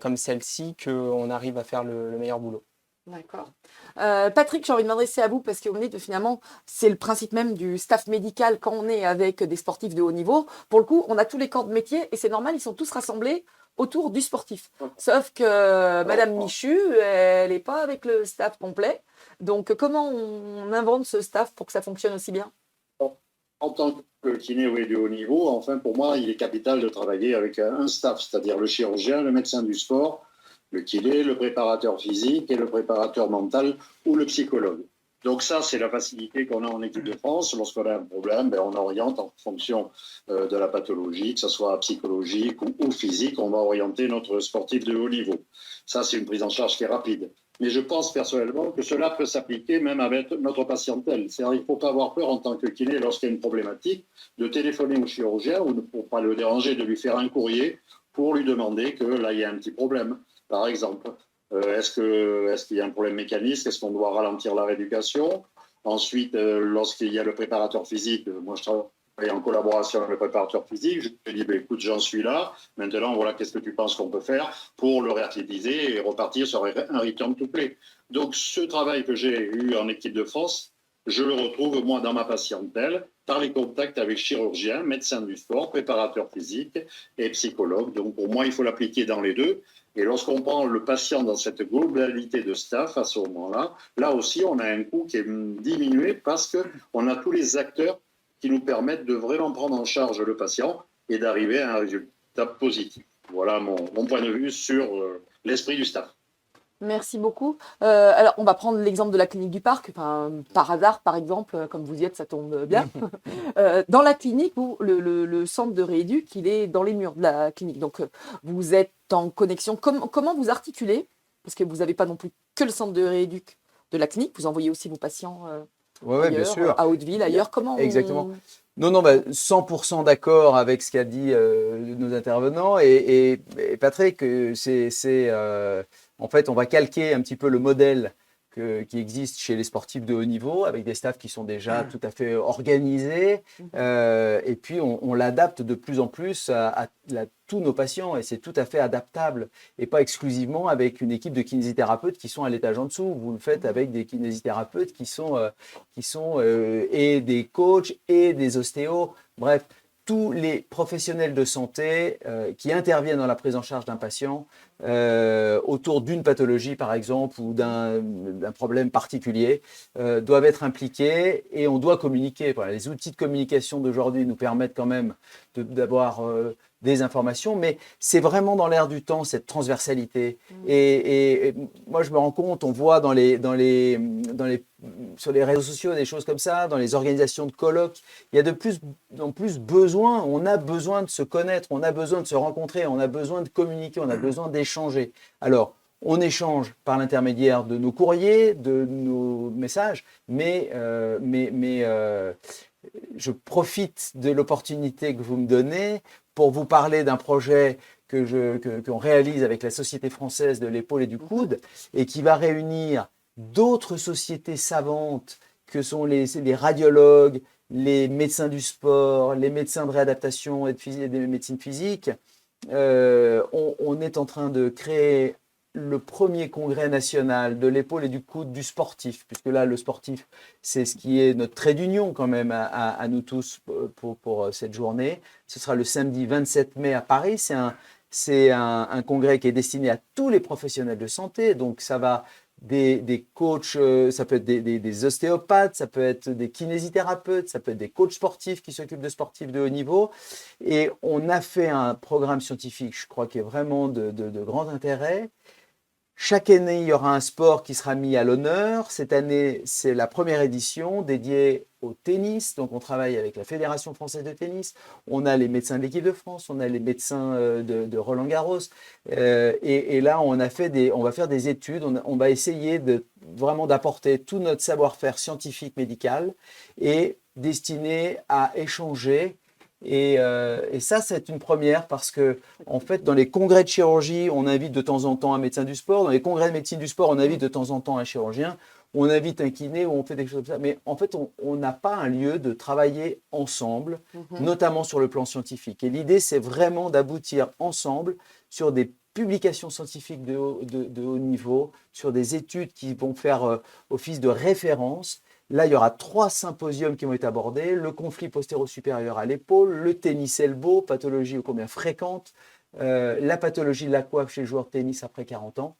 comme celle-ci qu'on arrive à faire le meilleur boulot. D'accord. Patrick, j'ai envie de m'adresser à vous parce qu'on est finalement, c'est le principe même du staff médical quand on est avec des sportifs de haut niveau. Pour le coup, on a tous les corps de métier et c'est normal, ils sont tous rassemblés autour du sportif. Sauf que Madame Michu, elle n'est pas avec le staff complet. Donc, comment on invente ce staff pour que ça fonctionne aussi bien? En tant que kiné de haut niveau, enfin, pour moi, il est capital de travailler avec un staff, c'est-à-dire le chirurgien, le médecin du sport, le kiné, le préparateur physique et le préparateur mental ou le psychologue. Donc ça, c'est la facilité qu'on a en équipe de France. Lorsqu'on a un problème, on oriente en fonction de la pathologie, que ce soit psychologique ou physique, on va orienter notre sportif de haut niveau. Ça, c'est une prise en charge qui est rapide. Mais je pense personnellement que cela peut s'appliquer même avec notre patientèle. C'est-à-dire qu'il ne faut pas avoir peur en tant que kiné, lorsqu'il y a une problématique, de téléphoner au chirurgien ou pour ne pas le déranger, de lui faire un courrier pour lui demander que là, il y a un petit problème. Par exemple, est-ce qu'il y a un problème mécanique? Est-ce qu'on doit ralentir la rééducation? Ensuite, lorsqu'il y a le préparateur physique, moi je travaille en collaboration avec le préparateur physique, je lui dis, écoute, j'en suis là, maintenant, voilà, qu'est-ce que tu penses qu'on peut faire pour le réathlétiser et repartir sur un return to play. Donc, ce travail que j'ai eu en équipe de France, je le retrouve, moi, dans ma patientèle, par les contacts avec chirurgiens, médecins du sport, préparateurs physiques et psychologues. Donc, pour moi, il faut l'appliquer dans les deux. Et lorsqu'on prend le patient dans cette globalité de staff, à ce moment-là, là aussi, on a un coût qui est diminué parce qu'on a tous les acteurs qui nous permettent de vraiment prendre en charge le patient et d'arriver à un résultat positif. Voilà mon point de vue sur l'esprit du staff. Merci beaucoup. Alors, on va prendre l'exemple de la clinique du Parc. Par hasard, par exemple, comme vous y êtes, ça tombe bien. Dans la clinique, le centre de rééduc, il est dans les murs de la clinique. Donc, vous êtes en connexion. Comment vous articulez? Parce que vous n'avez pas non plus que le centre de rééduc de la clinique. Vous envoyez aussi vos patients ailleurs, bien sûr. À Hauteville, ailleurs. Comment Exactement. Non, 100% d'accord avec ce qu'a dit nos intervenants. Et Patrick, en fait, on va calquer un petit peu le modèle qui existe chez les sportifs de haut niveau, avec des staffs qui sont déjà tout à fait organisés. Et puis, on l'adapte de plus en plus à tous nos patients. Et c'est tout à fait adaptable. Et pas exclusivement avec une équipe de kinésithérapeutes qui sont à l'étage en dessous. Vous le faites avec des kinésithérapeutes qui sont et des coachs et des ostéos. Bref, tous les professionnels de santé qui interviennent dans la prise en charge d'un patient autour d'une pathologie, par exemple, ou d'un problème particulier, doivent être impliqués et on doit communiquer. Voilà, les outils de communication d'aujourd'hui nous permettent quand même d'avoir des informations, mais c'est vraiment dans l'air du temps, cette transversalité. Et moi, je me rends compte, on voit sur les réseaux sociaux, des choses comme ça, dans les organisations de colloques, il y a de plus en plus besoin, on a besoin de se connaître, on a besoin de se rencontrer, on a besoin de communiquer, on a besoin d'échanger. Alors, on échange par l'intermédiaire de nos courriers, de nos messages, mais je profite de l'opportunité que vous me donnez pour vous parler d'un projet qu'on réalise avec la Société française de l'épaule et du coude et qui va réunir d'autres sociétés savantes que sont les radiologues, les médecins du sport, les médecins de réadaptation et de médecine physique. On est en train de créer le premier congrès national de l'épaule et du coude du sportif, puisque là, le sportif, c'est ce qui est notre trait d'union quand même à nous tous pour cette journée. Ce sera le samedi 27 mai à Paris. C'est un congrès qui est destiné à tous les professionnels de santé. Donc, ça va des coachs, ça peut être des ostéopathes, ça peut être des kinésithérapeutes, ça peut être des coachs sportifs qui s'occupent de sportifs de haut niveau. Et on a fait un programme scientifique, je crois, qui est vraiment de grand intérêt. Chaque année, il y aura un sport qui sera mis à l'honneur. Cette année, c'est la première édition dédiée au tennis. Donc, on travaille avec la Fédération française de tennis. On a les médecins de l'équipe de France, on a les médecins de Roland Garros. Et là, on va faire des études. On va essayer vraiment d'apporter tout notre savoir-faire scientifique, médical et destiné à échanger. Et ça, c'est une première parce que, en fait, dans les congrès de chirurgie, on invite de temps en temps un médecin du sport. Dans les congrès de médecine du sport, on invite de temps en temps un chirurgien. On invite un kiné ou on fait des choses comme ça. Mais en fait, on n'a pas un lieu de travailler ensemble, notamment sur le plan scientifique. Et l'idée, c'est vraiment d'aboutir ensemble sur des publications scientifiques de haut niveau, sur des études qui vont faire office de référence. Là, il y aura 3 symposiums qui vont être abordés. Le conflit postéro-supérieur à l'épaule, le tennis elbow, pathologie ô combien fréquente, la pathologie de la coiffe chez le joueur de tennis après 40 ans.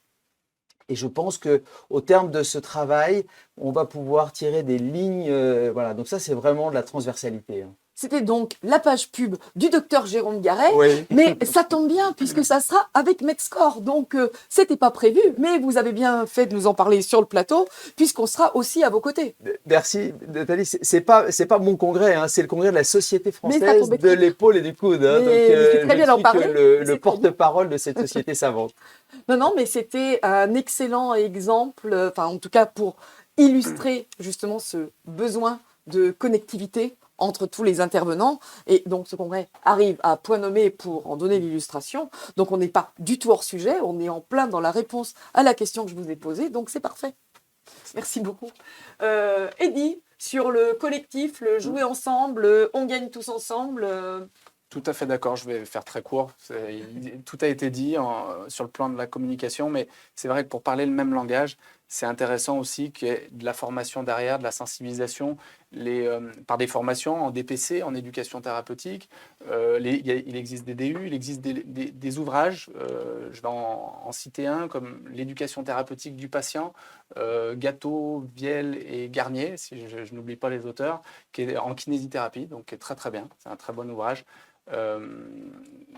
Et je pense qu'au terme de ce travail, on va pouvoir tirer des lignes. Voilà. Donc ça, c'est vraiment de la transversalité. C'était donc la page pub du docteur Jérôme Garret, Oui. mais ça tombe bien puisque ça sera avec Medscore, donc c'était pas prévu, mais vous avez bien fait de nous en parler sur le plateau puisqu'on sera aussi à vos côtés. Merci Nathalie, c'est pas mon congrès, hein, c'est le congrès de la Société française de l'épaule et du coude. Hein, c'est très bien d'en parler. Le porte-parole de cette société savante. Non, mais c'était un excellent exemple, enfin en tout cas pour illustrer justement ce besoin de connectivité entre tous les intervenants. Et donc, ce congrès arrive à point nommé pour en donner l'illustration. Donc, on n'est pas du tout hors sujet. On est en plein dans la réponse à la question que je vous ai posée. Donc, c'est parfait. Merci beaucoup. Eddy, sur le collectif, le jouer ensemble, on gagne tous ensemble. Tout à fait d'accord, je vais faire très court. Tout a été dit sur le plan de la communication, mais c'est vrai que pour parler le même langage, c'est intéressant aussi qu'il y ait de la formation derrière, de la sensibilisation, par des formations en DPC, en éducation thérapeutique. Il existe des DU, il existe des ouvrages. Je vais en citer un, comme l'éducation thérapeutique du patient, Gâteau, Viel et Garnier, si je n'oublie pas les auteurs, qui est en kinésithérapie, donc qui est très très bien. C'est un très bon ouvrage.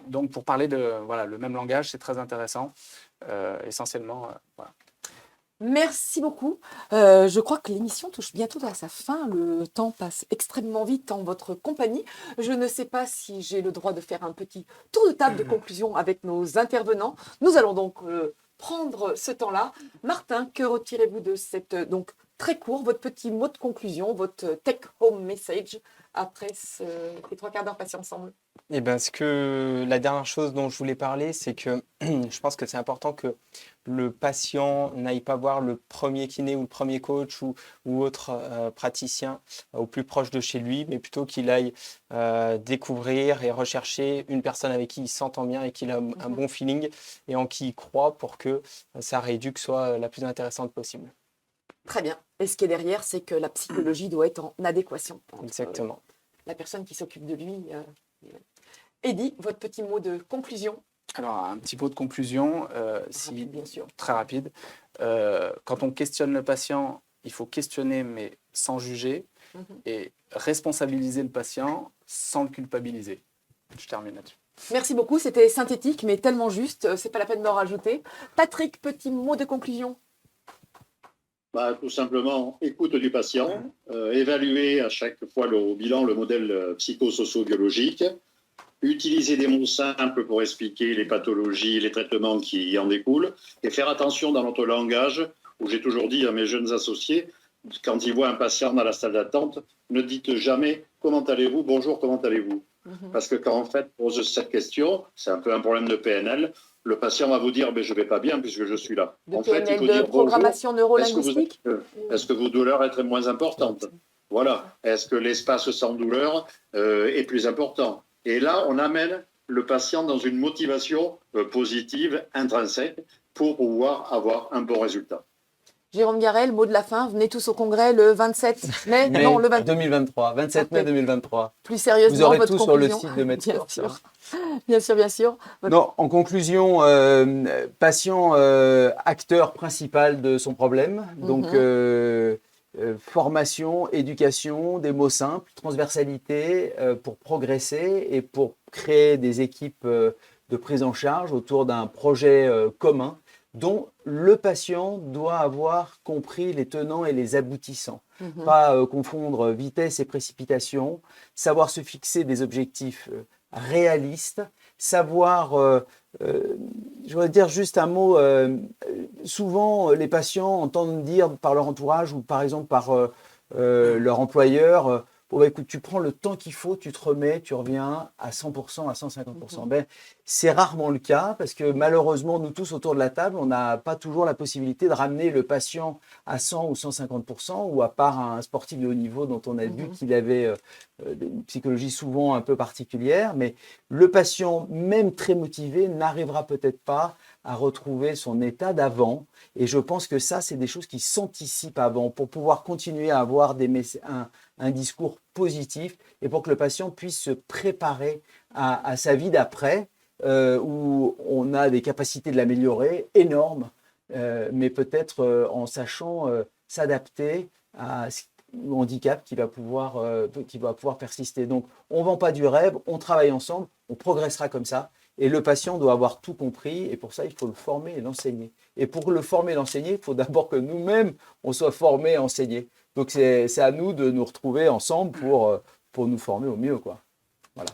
Donc pour parler le même langage, c'est très intéressant. Essentiellement, voilà. Merci beaucoup. Je crois que l'émission touche bientôt à sa fin. Le temps passe extrêmement vite en votre compagnie. Je ne sais pas si j'ai le droit de faire un petit tour de table de conclusion avec nos intervenants. Nous allons donc prendre ce temps-là. Martin, que retirez-vous de cette donc très court, votre petit mot de conclusion, votre take-home message après ces 3 quarts d'heure passés ensemble? Eh ben, la dernière chose dont je voulais parler, c'est que je pense que c'est important que le patient n'aille pas voir le premier kiné ou le premier coach ou autre praticien au plus proche de chez lui, mais plutôt qu'il aille découvrir et rechercher une personne avec qui il s'entend bien et qu'il a un bon feeling et en qui il croit pour que sa rééduque soit la plus intéressante possible. Très bien. Et ce qui est derrière, c'est que la psychologie doit être en adéquation entre Exactement. La personne qui s'occupe de lui. Eddy, votre petit mot de conclusion? Alors, un petit mot de conclusion, Rapide, bien sûr. très rapide. Quand on questionne le patient, il faut questionner, mais sans juger, et responsabiliser le patient sans le culpabiliser. Je termine là-dessus. Merci beaucoup, c'était synthétique, mais tellement juste, c'est pas la peine d'en rajouter. Patrick, petit mot de conclusion? Tout simplement, écoute du patient, évaluer à chaque fois au bilan le modèle psychosocio-biologique, utiliser des mots simples pour expliquer les pathologies, les traitements qui en découlent, et faire attention dans notre langage, où j'ai toujours dit à mes jeunes associés, quand ils voient un patient dans la salle d'attente, ne dites jamais « comment allez-vous » ? « Bonjour, comment allez-vous » Parce que quand en fait pose cette question, c'est un peu un problème de PNL, le patient va vous dire « je ne vais pas bien puisque je suis là ». En fait, il faut dire « programmation neurolinguistique ». Est-ce que vos douleurs sont moins importantes? Voilà. Est-ce que l'espace sans douleur est plus important? Et là, on amène le patient dans une motivation positive, intrinsèque, pour pouvoir avoir un bon résultat. Jérôme Garel, mot de la fin, venez tous au congrès le 27 mai, non, le 2023, 27 mai 2023. Plus sérieusement, vous aurez votre tout conclusion. sur le site de Medscore. Bien sûr. Non, en conclusion, patient acteur principal de son problème, donc formation, éducation, des mots simples, transversalité pour progresser et pour créer des équipes de prise en charge autour d'un projet commun dont le patient doit avoir compris les tenants et les aboutissants. Pas confondre vitesse et précipitation, savoir se fixer des objectifs réalistes, savoir, je voudrais dire juste un mot, souvent les patients entendent dire par leur entourage ou par exemple par leur employeur, oh, bah, écoute, tu prends le temps qu'il faut, tu te remets, tu reviens à 100%, à 150%. Ben, c'est rarement le cas parce que malheureusement, nous tous autour de la table, on n'a pas toujours la possibilité de ramener le patient à 100 ou 150%, ou à part un sportif de haut niveau dont on a vu qu'il avait une psychologie souvent un peu particulière. Mais le patient, même très motivé, n'arrivera peut-être pas à retrouver son état d'avant. Et je pense que ça, c'est des choses qui s'anticipent avant pour pouvoir continuer à avoir un discours positif et pour que le patient puisse se préparer à sa vie d'après, où on a des capacités de l'améliorer énormes, mais peut-être en sachant s'adapter au handicap qui va pouvoir persister. Donc, on ne vend pas du rêve, on travaille ensemble, on progressera comme ça. Et le patient doit avoir tout compris, et pour ça, il faut le former et l'enseigner. Et pour le former et l'enseigner, il faut d'abord que nous-mêmes, on soit formés et enseignés. Donc, c'est à nous de nous retrouver ensemble pour nous former au mieux, quoi. Voilà.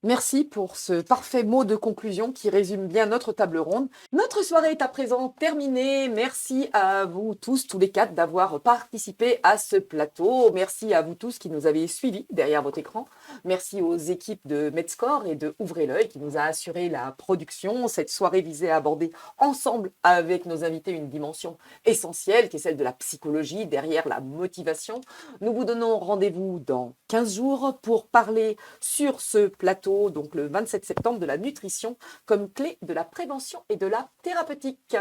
Merci pour ce parfait mot de conclusion qui résume bien notre table ronde. Notre soirée est à présent terminée. Merci à vous tous, tous les quatre, d'avoir participé à ce plateau. Merci à vous tous qui nous avez suivis derrière votre écran. Merci aux équipes de Medscore et de Ouvrez l'œil qui nous a assuré la production. Cette soirée visait à aborder ensemble avec nos invités une dimension essentielle qui est celle de la psychologie derrière la motivation. Nous vous donnons rendez-vous dans 15 jours pour parler sur ce plateau, donc le 27 septembre, de la nutrition comme clé de la prévention et de la thérapeutique.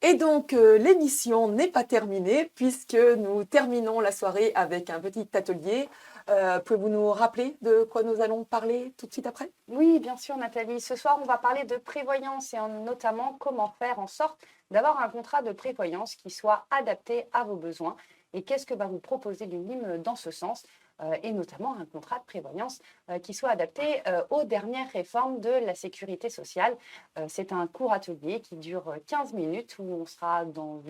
Et donc, l'émission n'est pas terminée puisque nous terminons la soirée avec un petit atelier. Pouvez-vous nous rappeler de quoi nous allons parler tout de suite après ? Oui, bien sûr, Nathalie. Ce soir, on va parler de prévoyance et notamment comment faire en sorte d'avoir un contrat de prévoyance qui soit adapté à vos besoins. Et qu'est-ce que va vous proposer l'UNIM dans ce sens ? Et notamment un contrat de prévoyance qui soit adapté aux dernières réformes de la sécurité sociale. C'est un court atelier qui dure 15 minutes où on sera dans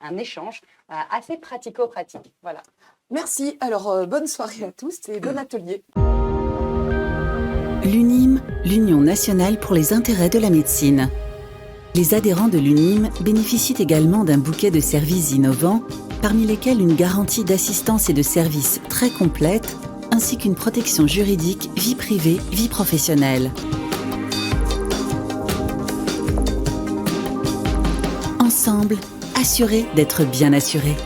un échange assez pratico-pratique. Voilà. Merci. Alors, bonne soirée à tous et bon atelier. L'UNIM, l'Union nationale pour les intérêts de la médecine. Les adhérents de l'UNIM bénéficient également d'un bouquet de services innovants, parmi lesquels une garantie d'assistance et de services très complète, ainsi qu'une protection juridique vie privée, vie professionnelle. Ensemble, assurés d'être bien assurés.